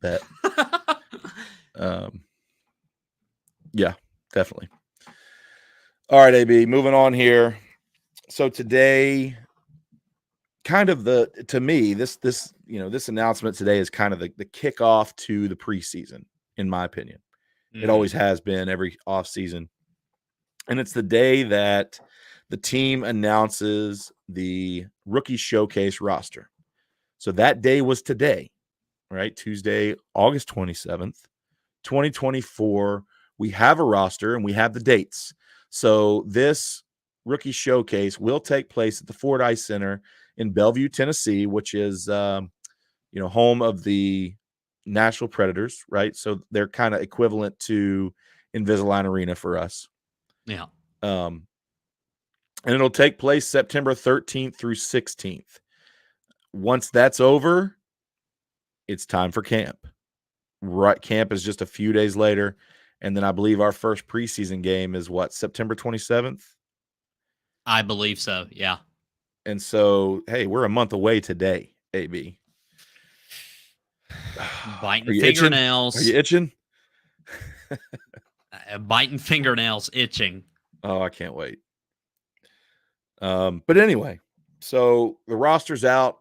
bet. Yeah, definitely. All right, AB, moving on here. So today, kind of to me, this announcement today is kind of the kickoff to the preseason, in my opinion. It always has been every offseason. And it's the day that the team announces the rookie showcase roster. So that day was today, right? Tuesday, August 27th, 2024. We have a roster and we have the dates. So this rookie showcase will take place at the Ford Ice Center in Bellevue, Tennessee, which is, home of the Nashville Predators, right? So they're kind of equivalent to Invisalign Arena for us.
Yeah.
And it'll take place September 13th through 16th. Once that's over, it's time for camp. Right, camp is just a few days later. And then I believe our first preseason game is September 27th?
I believe so, yeah.
And so, hey, we're a month away today, AB.
Biting fingernails.
Are you itching?
Biting fingernails, itching.
Oh, I can't wait. But anyway, so the roster's out.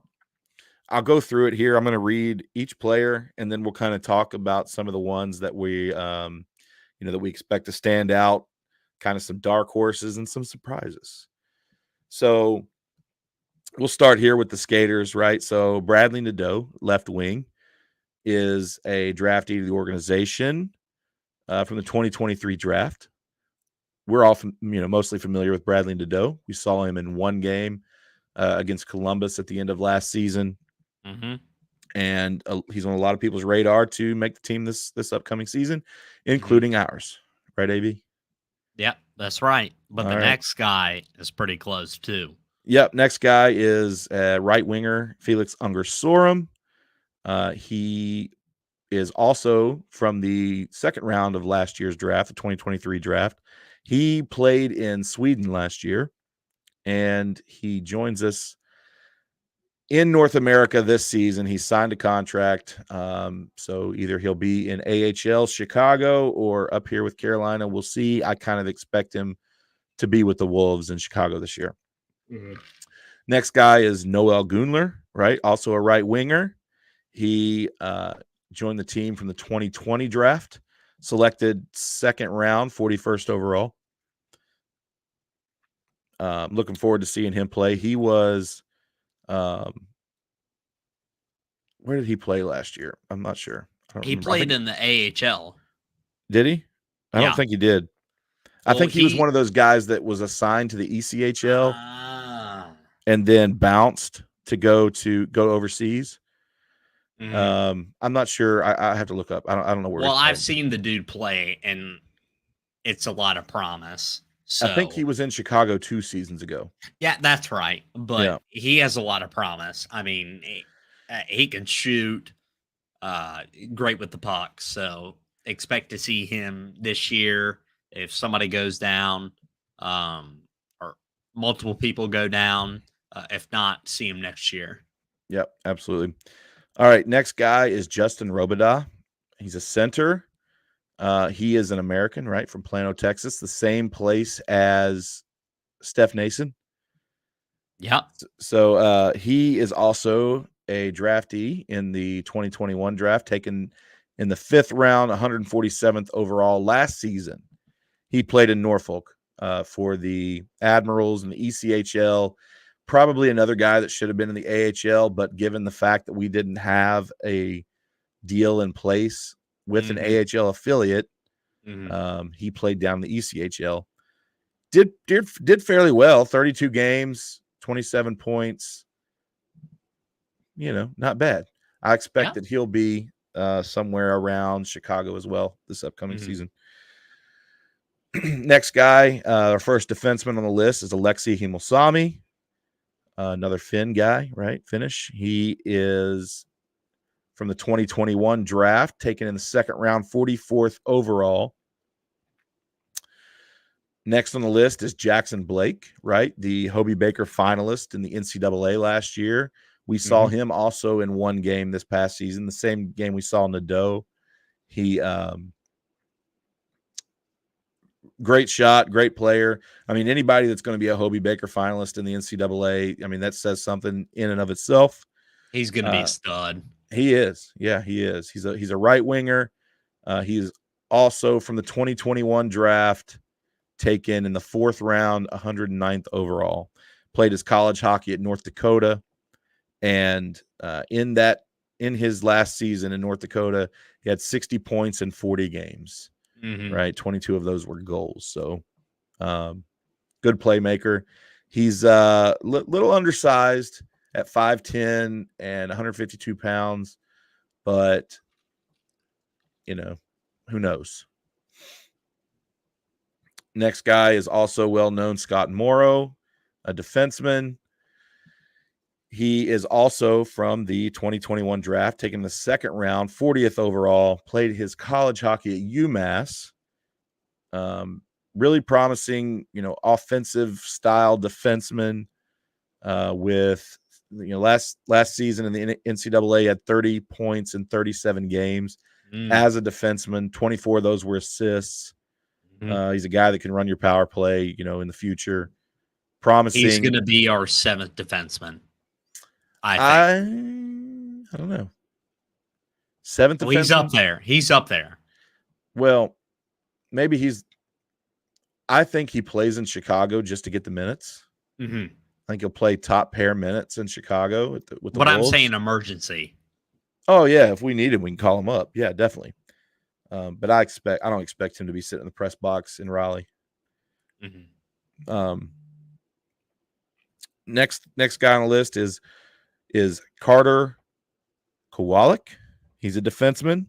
I'll go through it here. I'm going to read each player, and then we'll kind of talk about some of the ones that we, that we expect to stand out, kind of some dark horses and some surprises. So we'll start here with the skaters, right? So Bradley Nadeau, left wing, is a draftee of the organization from the 2023 draft. We're all, mostly familiar with Bradley Nadeau. We saw him in one game against Columbus at the end of last season.
Mm-hmm.
And he's on a lot of people's radar to make the team this upcoming season, including ours. Right, AB?
Yep, that's right. But
All
the
right.
next guy is pretty close, too.
Yep, next guy is right winger Felix Ungersorum. He is also from the second round of last year's draft, the 2023 draft. He played in Sweden last year, and he joins us in North America this season. He signed a contract. So either he'll be in AHL Chicago or up here with Carolina. We'll see. I kind of expect him to be with the Wolves in Chicago this year.
Mm-hmm.
Next guy is Noel Gunler, right? Also a right winger. He joined the team from the 2020 draft, selected second round, 41st overall. Looking forward to seeing him play. He was where did he play last year? I'm not sure. I don't
He
remember.
played in the AHL.
Did he? I don't
Yeah.
think he did. I
Well,
think he was one of those guys that was assigned to the ECHL
Ah.
and then bounced to go overseas.
Mhm.
I'm not sure. I have to look up. I don't know where
Well,
he
I've
played.
seen the dude play, and it's a lot of promise.
I think he
So,
was in Chicago 2 seasons ago.
yeah, that's right. But
Yeah.
he has a lot of promise. I mean, he can shoot great with the puck. So, expect to see him this year. If somebody goes down, or multiple people go down, if not, see him next year.
Yep, absolutely. All right, next guy is Justin Robidas. He's a center. He is an American, right, from Plano, Texas, the same place as Steph Nason.
Yeah.
So he is also a draftee in the 2021 draft, taken in the 5th round, 147th overall last season. He played in Norfolk for the Admirals and the ECHL. Probably another guy that should have been in the AHL, but given the fact that we didn't have a deal in place with an AHL affiliate, he played down the ECHL. Did fairly well. 32 games, 27 points. Not bad. I expect that he'll be somewhere around Chicago as well this upcoming season. Next guy, our first defenseman on the list is Alexi Himosami, another Finn guy, right? Finnish. He is from the 2021 draft, taken in the 2nd round, 44th overall. Next on the list is Jackson Blake, right? The Hobey Baker finalist in the NCAA last year. We saw him also in one game this past season, the same game we saw Nadeau. He great shot, great player. I mean, anybody that's going to be a Hobey Baker finalist in the NCAA, I mean, that says something in and of itself.
He's going to be a stud.
He is. Yeah, he is. He's a right winger. He's also from the 2021 draft, taken in the 4th round, 109th overall. Played his college hockey at North Dakota, and in his last season in North Dakota, he had 60 points in 40 games. Right, 22 of those were goals. So, good playmaker. He's little undersized at 5'10" and 152 pounds, but who knows? Next guy is also well-known, Scott Morrow, a defenseman. He is also from the 2021 draft, taken the 2nd round, 40th overall, played his college hockey at UMass. Really promising, offensive style defenseman with, last season in the NCAA had 30 points in 37 games as a defenseman. 24 of those were assists. He's a guy that can run your power play, in the future. Promising.
He's going to be our 7th defenseman.
I don't know. 7th defenseman.
He's up there. He's up there.
Well, maybe I think he plays in Chicago just to get the minutes. I think he'll play top pair minutes in Chicago with the
What
Wolves.
I'm saying, emergency.
Oh yeah, if we need him, we can call him up. Yeah, definitely. But I don't expect him to be sitting in the press box in Raleigh. Next guy on the list is Carter Kowalik. He's a defenseman.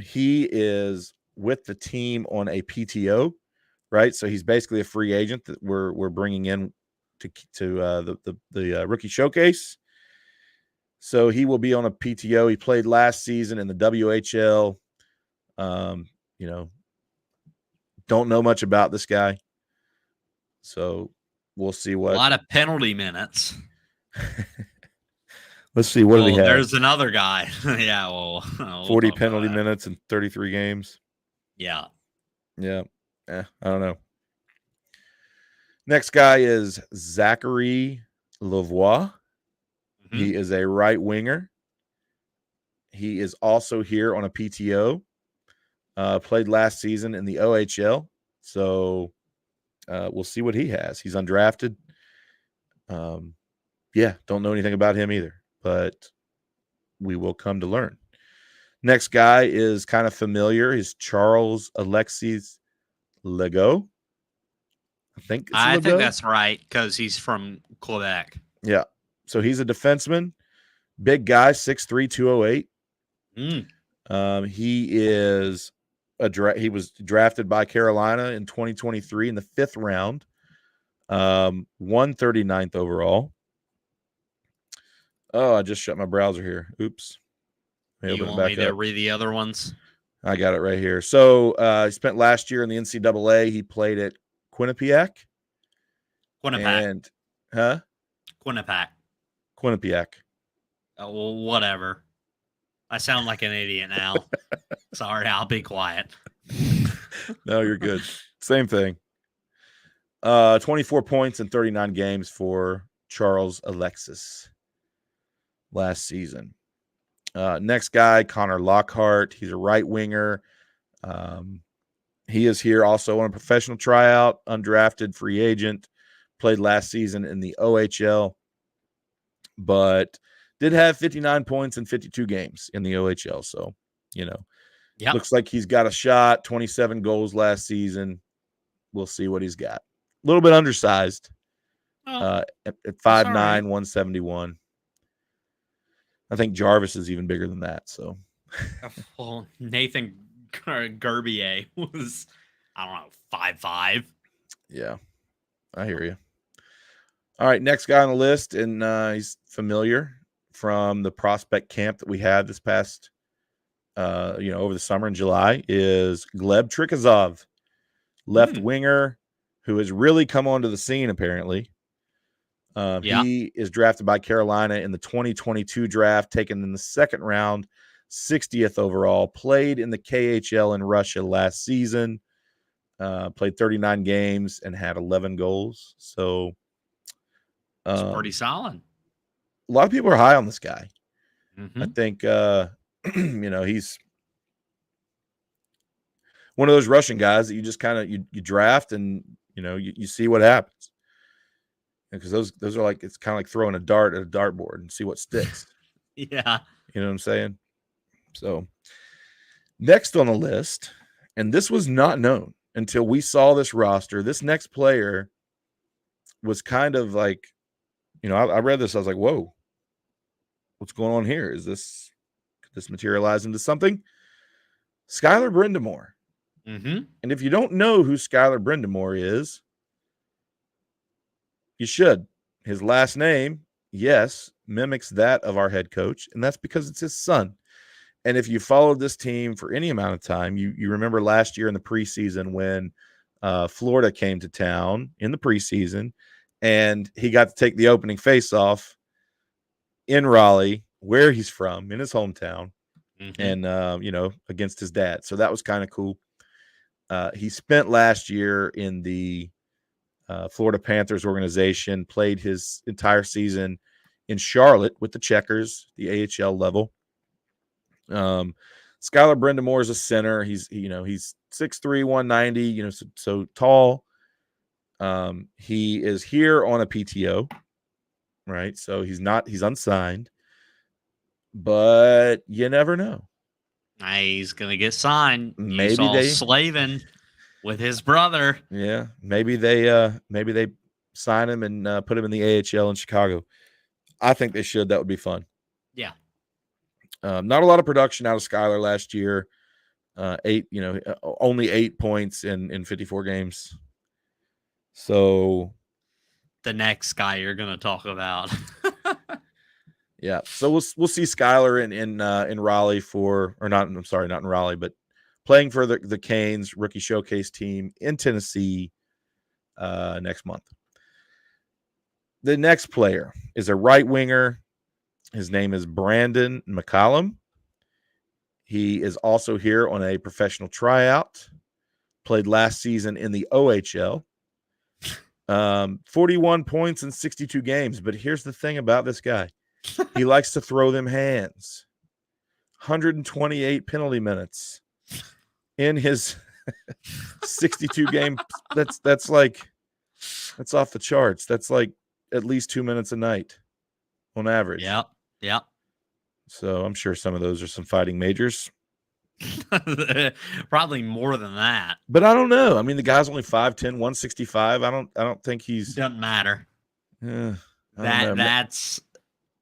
He is with the team on a PTO, right? So he's basically a free agent that we're bringing in to the rookie showcase. So he will be on a PTO. He played last season in the WHL. Don't know much about this guy, so we'll see what.
A lot of penalty minutes.
Let's see. What did he have?
There's another guy. Yeah, we'll
40 penalty minutes in 33 games.
Yeah.
Yeah. I don't know. Next guy is Zachary Lavoie.
Mm-hmm.
He is a right winger. He is also here on a PTO. Played last season in the OHL. So we'll see what he has. He's undrafted. Yeah, don't know anything about him either, but we will come to learn. Next guy is kind of familiar. He's Charles Alexis Legault. I think
that's right because he's from Quebec.
Yeah. So he's a defenseman, big guy, 6'3", 208. He is he was drafted by Carolina in 2023 in the 5th round. 139th overall. Oh, I just shut my browser here. Oops.
You want me to read the other ones?
I got it right here. So he spent last year in the NCAA. He played at Quinnipiac.
Quinnipiac.
Quinnipiac.
Oh, well, whatever. I sound like an idiot now. Sorry, I'll be quiet.
No, you're good. Same thing. 24 points in 39 games for Charles Alexis last season. Next guy, Connor Lockhart. He's a right winger. He is here also on a professional tryout, undrafted free agent. Played last season in the OHL, but did have 59 points in 52 games in the OHL. So, looks like he's got a shot. 27 goals last season. We'll see what he's got. A little bit undersized at 5'9", 171. I think Jarvis is even bigger than that. So,
well, Nathan Gerbier was, I don't know, 5'5".
Yeah, I hear you. All right, next guy on the list, and he's familiar from the prospect camp that we had this past, over the summer in July, is Gleb Trikazov, left winger, who has really come onto the scene apparently. He is drafted by Carolina in the 2022 draft, taken in the 2nd round, 60th overall, played in the KHL in Russia last season, played 39 games and had 11 goals. So
it's pretty solid.
A lot of people are high on this guy.
Mm-hmm.
I think, he's one of those Russian guys that you just kind of, you draft and, you see what happens. Because those are like, it's kind of like throwing a dart at a dartboard and see what sticks.
Yeah.
You know what I'm saying? So next on the list, and this was not known until we saw this roster, this next player was kind of like, I read this, I was like, whoa, what's going on here? Could this materialize into something? Skylar Brindamore.
Mm-hmm.
And if you don't know who Skylar Brindamore is, you should. His last name, yes, mimics that of our head coach, and that's because it's his son. And if you followed this team for any amount of time, you remember last year in the preseason when Florida came to town in the preseason, and he got to take the opening faceoff in Raleigh, where he's from, in his hometown, and against his dad. So that was kind of cool. He spent last year in the Florida Panthers organization, played his entire season in Charlotte with the Checkers, the AHL level. Skylar Brindamore is a center. He's 6'3", 190, so tall. He is here on a PTO, right? So he's unsigned, but you never know.
He's going to get signed.
Maybe they
slaving with his brother.
Yeah. Maybe they sign him and put him in the AHL in Chicago. I think they should. That would be fun.
Yeah.
Not a lot of production out of Skylar last year. Only 8 points in 54 games. So
the next guy you're going to talk about.
Yeah. So we'll see Skylar in Raleigh not in Raleigh, but playing for the Canes rookie showcase team in Tennessee next month. The next player is a right winger. His name is Brandon McCallum. He is also here on a professional tryout. Played last season in the OHL. 41 points in 62 games. But here's the thing about this guy. He likes to throw them hands. 128 penalty minutes in his 62 game. That's off the charts. That's like at least 2 minutes a night on average.
Yep.
So I'm sure some of those are some fighting majors.
Probably more than that.
But I don't know. I mean, the guy's only 5'10", 165. I don't think he's
doesn't matter. That's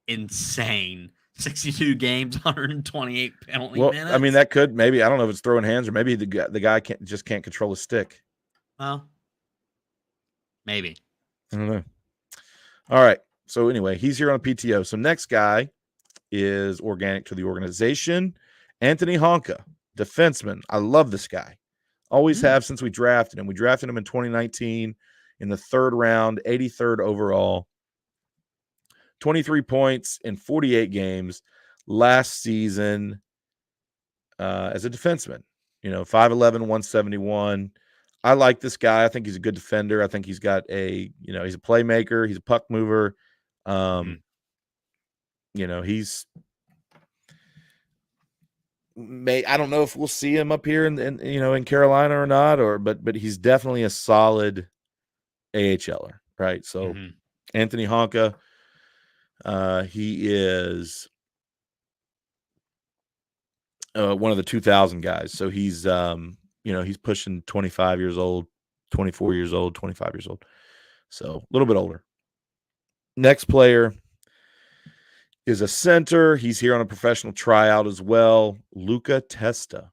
insane. 62 games, 128 penalty minutes.
I mean, that could maybe, I don't know if it's throwing hands or maybe the guy can't control his stick.
Well, maybe.
I don't know. All right. So anyway, he's here on a PTO. So next guy is organic to the organization. Anthony Honka, defenseman. I love this guy. Always have since we drafted him. We drafted him in 2019 in the 3rd round, 83rd overall. 23 points in 48 games last season as a defenseman. 5'11", 171. I like this guy. I think he's a good defender. I think he's got he's a playmaker. He's a puck mover. He's I don't know if we'll see him up here in Carolina or not, but he's definitely a solid AHLer, right? So Anthony Honka, he is one of the 2000 guys. So he's he's pushing 25 years old, 24 years old, 25 years old. So a little bit older. Next player is a center. He's here on a professional tryout as well. Luca Testa.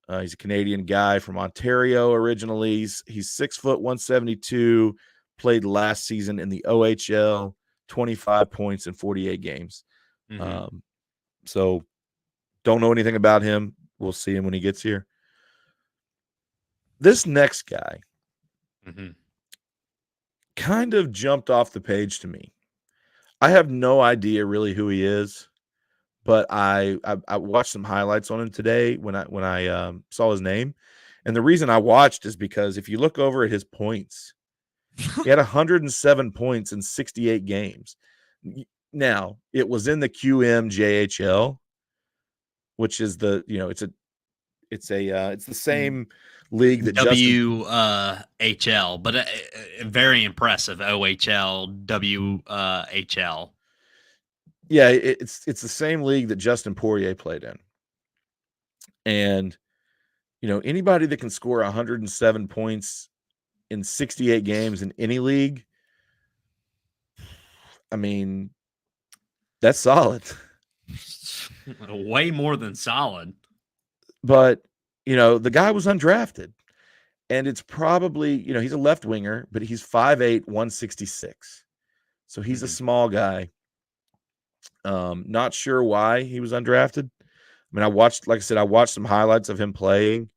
He's a Canadian guy from Ontario originally. He's 6 foot 172. Played last season in the OHL. 25 points in 48 games. So don't know anything about him. We'll see him when he gets here. This next guy kind of jumped off the page to me. I have no idea really who he is, but I watched some highlights on him today when I saw his name. And the reason I watched is because if you look over at his points, he had 107 points in 68 games. Now, it was in the QMJHL, which is it's the same league that
WHL, but very impressive OHL, WHL.
Yeah, it's the same league that Justin Poirier played in. And anybody that can score 107 points in 68 games in any league, I mean, that's solid.
Way more than solid.
But, the guy was undrafted. And it's probably, he's a left winger, but he's 5'8", 166. So he's a small guy. Not sure why he was undrafted. I mean, I watched some highlights of him playing.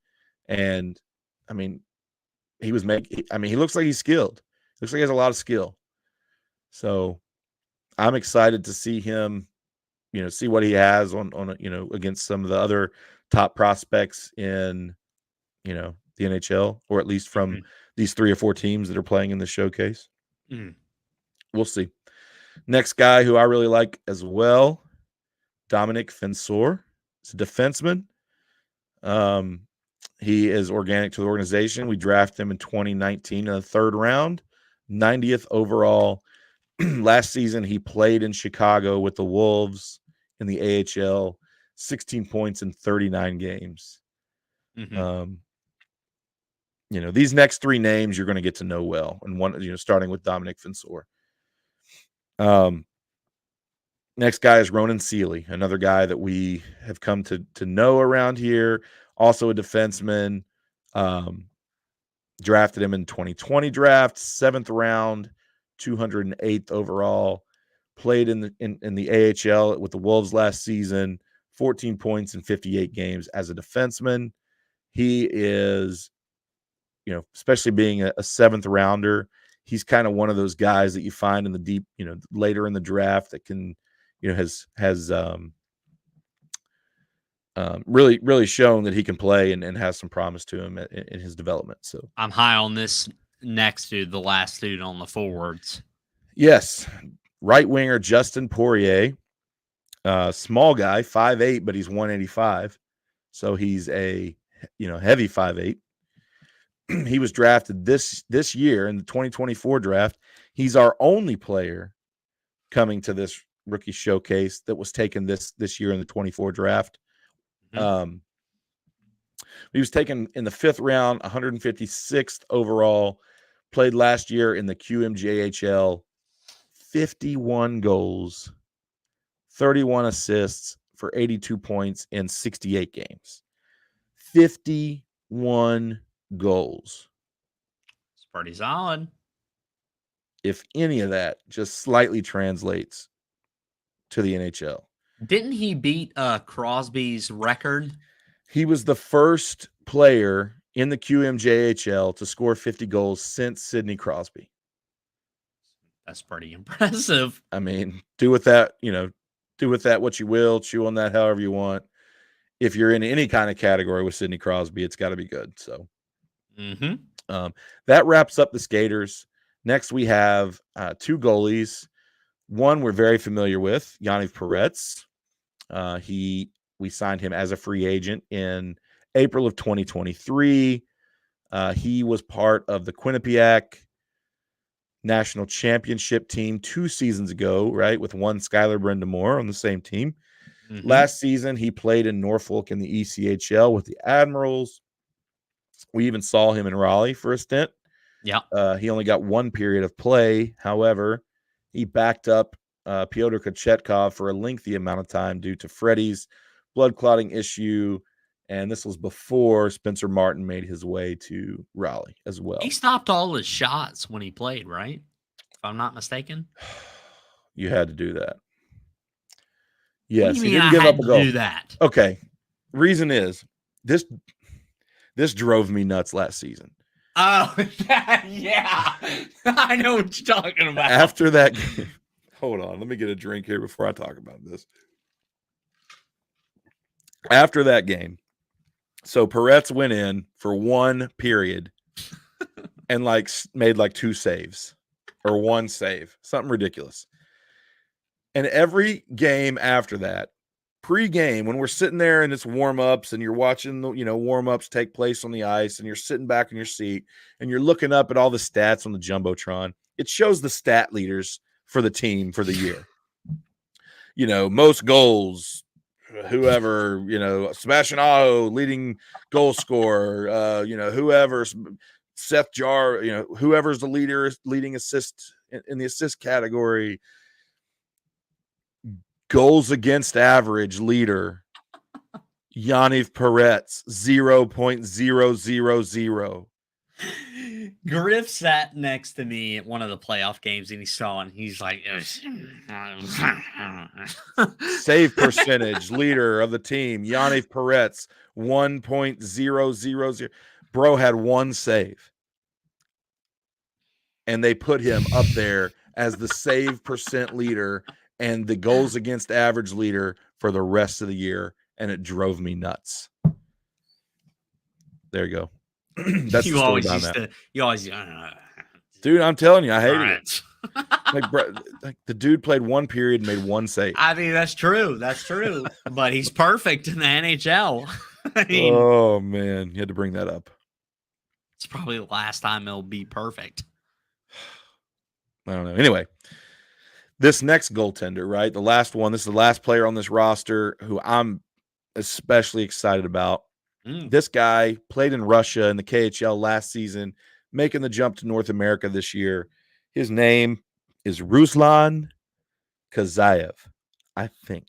And, I mean, he looks like he's skilled. Looks like he has a lot of skill. So I'm excited to see him, see what he has on against some of the other top prospects in, the NHL, or at least from these 3 or 4 teams that are playing in the showcase. We'll see. Next guy who I really like as well, Dominic Fensor. He's a defenseman. He is organic to the organization. We drafted him in 2019 in the 3rd round, 90th overall. Last season, he played in Chicago with the Wolves in the AHL, 16 points in 39 games. These next 3 names you're going to get to know well, and one, starting with Dominic Fensor. Next guy is Ronan Seeley, another guy that we have come to know around here. Also a defenseman. Drafted him in 2020 draft, 7th round, 208th overall. Played in the AHL with the Wolves last season, 14 points in 58 games as a defenseman. He is, especially being a 7th rounder, he's kind of one of those guys that you find in the deep, later in the draft that can, has really, really shown that he can play and has some promise to him in his development. So
I'm high on this next dude, the last dude on the forwards.
Yes, right winger Justin Poirier, small guy, 5'8", but he's 185, so he's a heavy 5'8". He was drafted this year in the 2024 draft. He's our only player coming to this rookie showcase that was taken this year in the 24 draft. Mm-hmm. He was taken in the 5th round, 156th overall. Played last year in the QMJHL. 51 goals, 31 assists for 82 points in 68 games. 51 goals.
It's pretty solid.
If any of that just slightly translates to the NHL.
Didn't he beat Crosby's record?
He was the first player in the QMJHL to score 50 goals since Sidney Crosby.
That's pretty impressive.
I mean, do with that what you will, chew on that however you want. If you're in any kind of category with Sidney Crosby, it's got to be good. So that wraps up the skaters. Next, we have 2 goalies. One we're very familiar with, Yaniv Peretz. We signed him as a free agent in April of 2023. He was part of the Quinnipiac national championship team 2 seasons ago, right, with one Skylar Brendamore on the same team. Mm-hmm. Last season, he played in Norfolk in the ECHL with the Admirals. We even saw him in Raleigh for a stint.
Yeah.
He only got 1 period of play. However, he backed up Pyotr Kochetkov for a lengthy amount of time due to Freddie's blood clotting issue. And this was before Spencer Martin made his way to Raleigh as well.
He stopped all his shots when he played, right? If I'm not mistaken.
You had to do that. Yes,
he didn't give up a goal. Do that.
Okay. Reason is this drove me nuts last season.
Oh, yeah. I know what you're talking about.
After that game, hold on. Let me get a drink here before I talk about this. After that game, so Peretz went in for 1 period and made 2 saves or 1 save, something ridiculous. And every game after that, pre-game, when we're sitting there and it's warm-ups and you're watching the, warm-ups take place on the ice and you're sitting back in your seat and you're looking up at all the stats on the Jumbotron, it shows the stat leaders for the team for the year. Most goals, whoever, Sebastian Aho, leading goal scorer, whoever, Seth Jar, whoever's the leading assist in the assist category, goals against average leader, Yaniv Peretz, 0.000.
Griff sat next to me at one of the playoff games and he saw and he's like,
save percentage leader of the team, Yaniv Peretz, 1.000. Bro had 1 save. And they put him up there as the save percent leader and the goals against average leader for the rest of the year. And it drove me nuts. There you go. That's
you
the
always
story
used
that.
To. You always,
dude. I'm telling you, I hated it. The dude played 1 period and made 1 save.
I mean, that's true. That's true. But he's perfect in the NHL. I mean,
oh man, you had to bring that up.
It's probably the last time he'll be perfect.
I don't know. Anyway, this next goaltender, right? The last one. This is the last player on this roster who I'm especially excited about. This guy played in Russia in the KHL last season, making the jump to North America this year. His name is Ruslan Kazayev, I think.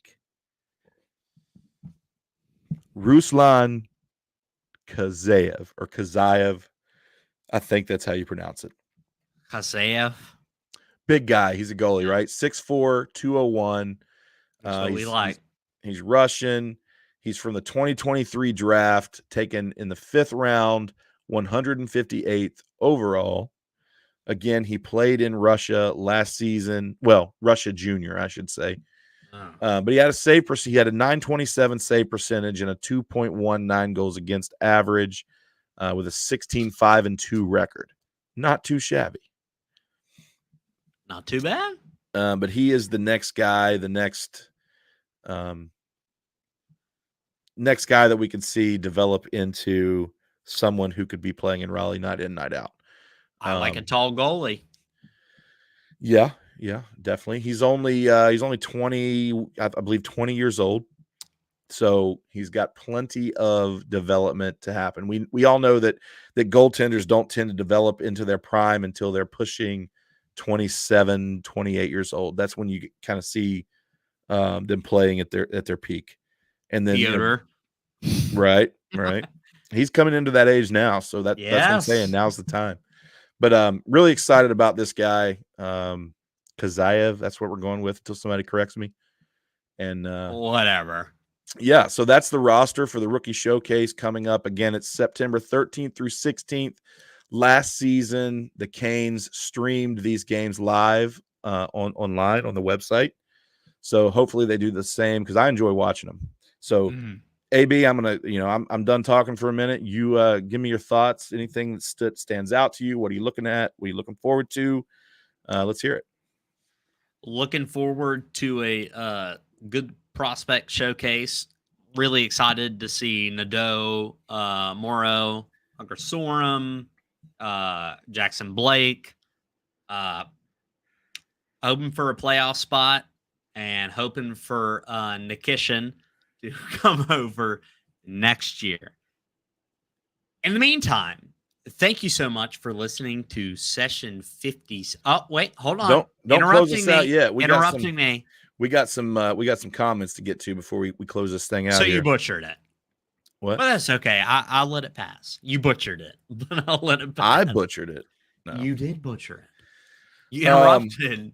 Ruslan Kazayev or Kazayev. I think that's how you pronounce it.
Kazayev.
Big guy. He's a goalie, right? 6'4", 201.
That's what we like.
He's Russian. He's from the 2023 draft, taken in the 5th round, 158th overall. Again, he played in Russia last season. Well, Russia Junior, I should say. But he had he had a 927 save percentage and a 2.19 goals against average with a 16-5-2 record. Not too shabby.
Not too bad.
But he is the next guy, next guy that we can see develop into someone who could be playing in Raleigh night in, night out.
I like a tall goalie.
Yeah, definitely. He's only 20, I believe 20 years old. So he's got plenty of development to happen. We all know that goaltenders don't tend to develop into their prime until they're pushing 27, 28 years old. That's when you kind of see them playing at their peak. And then right. He's coming into that age now, so that's what I'm saying. Now's the time. But really excited about this guy, Kazayev. That's what we're going with until somebody corrects me. And
whatever.
Yeah, so that's the roster for the Rookie Showcase coming up. Again, it's September 13th through 16th. Last season, the Canes streamed these games live online on the website. So hopefully they do the same because I enjoy watching them. So, AB, I'm gonna, I'm done talking for a minute. You give me your thoughts. Anything that stands out to you? What are you looking at? What are you looking forward to? Let's hear it.
Looking forward to a good prospect showcase. Really excited to see Nadeau, Morrow, Hunter Sorum, Jackson Blake, hoping for a playoff spot and hoping for Necas to come over next year. In the meantime, thank you so much for listening to session 50. Oh, wait, hold on.
Don't close us out yet.
We got some
comments to get to before we close this thing out.
So
here.
You butchered it.
What?
Well, that's okay. I'll let it pass. You butchered it, but I'll let it pass.
I butchered it. No.
You did butcher it. You interrupted.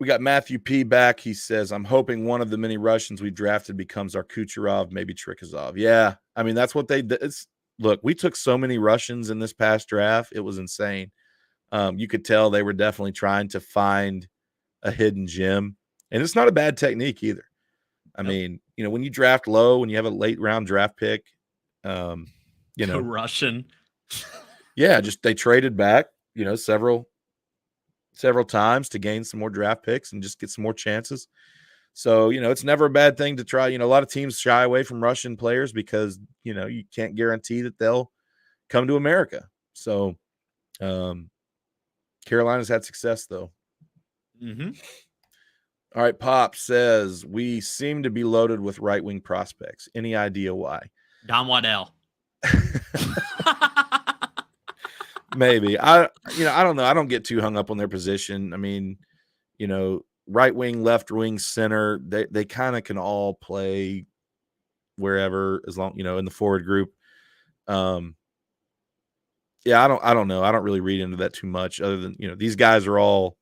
We got Matthew P. back. He says, I'm hoping one of the many Russians we drafted becomes our Kucherov, maybe Trikazov. Yeah, I mean, that's what they did. Look, we took so many Russians in this past draft. It was insane. You could tell they were definitely trying to find a hidden gem. And it's not a bad technique either. I mean, when you draft low, when you have a late round draft pick,
Russian.
Yeah, just they traded back, several times to gain some more draft picks and just get some more chances. So, it's never a bad thing to try. A lot of teams shy away from Russian players because, you can't guarantee that they'll come to America. So, Carolina's had success, though.
Mm-hmm.
All right, Pop says, we seem to be loaded with right-wing prospects. Any idea why?
Don Waddell.
Maybe. I don't know. I don't get too hung up on their position. I mean, right wing, left wing, center, they kind of can all play wherever, as long, in the forward group. Yeah, I don't know. I don't really read into that too much other than, these guys are all,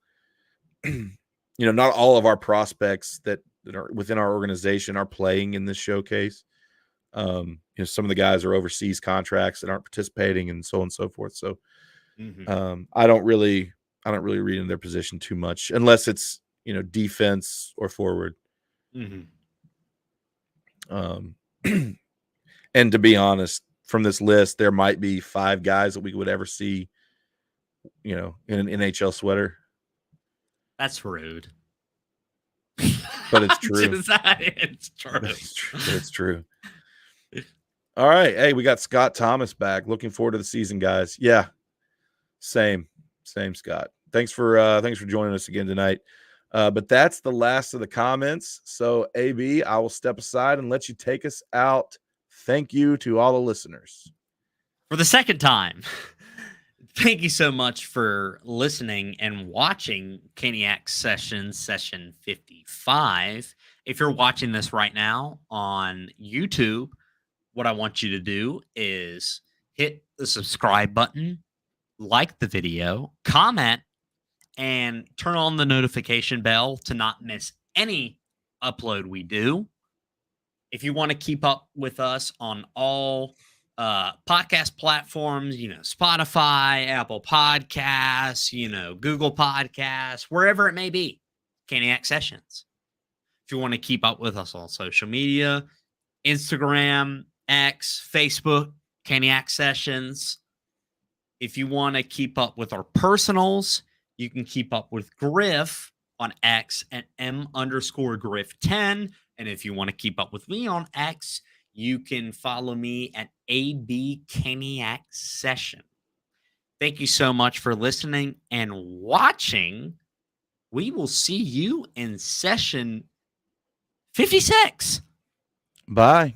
not all of our prospects that are within our organization are playing in this showcase. Some of the guys are overseas contracts that aren't participating and so on and so forth. So I don't really read into their position too much unless it's, defense or forward. And to be honest, from this list, there might be 5 guys that we would ever see, in an NHL sweater.
That's rude.
But it's true.
It's true.
It's true. All right. Hey, we got Scott Thomas back. Looking forward to the season, guys. Yeah. Same, Scott. Thanks for joining us again tonight. But that's the last of the comments. So, AB, I will step aside and let you take us out. Thank you to all the listeners.
For the second time, thank you so much for listening and watching CaniacSessions session 55. If you're watching this right now on YouTube, what I want you to do is hit the subscribe button, like the video, comment, and turn on the notification bell to not miss any upload we do. If you want to keep up with us on all podcast platforms, Spotify, Apple Podcasts, Google Podcasts, wherever it may be. CaniacSessions. If you want to keep up with us on social media, Instagram, X, Facebook, CaniacSessions. If you want to keep up with our personals, you can keep up with Griff on X at M_Griff10. And if you want to keep up with me on X, you can follow me at AB Caniac Session. Thank you so much for listening and watching. We will see you in session 56.
Bye.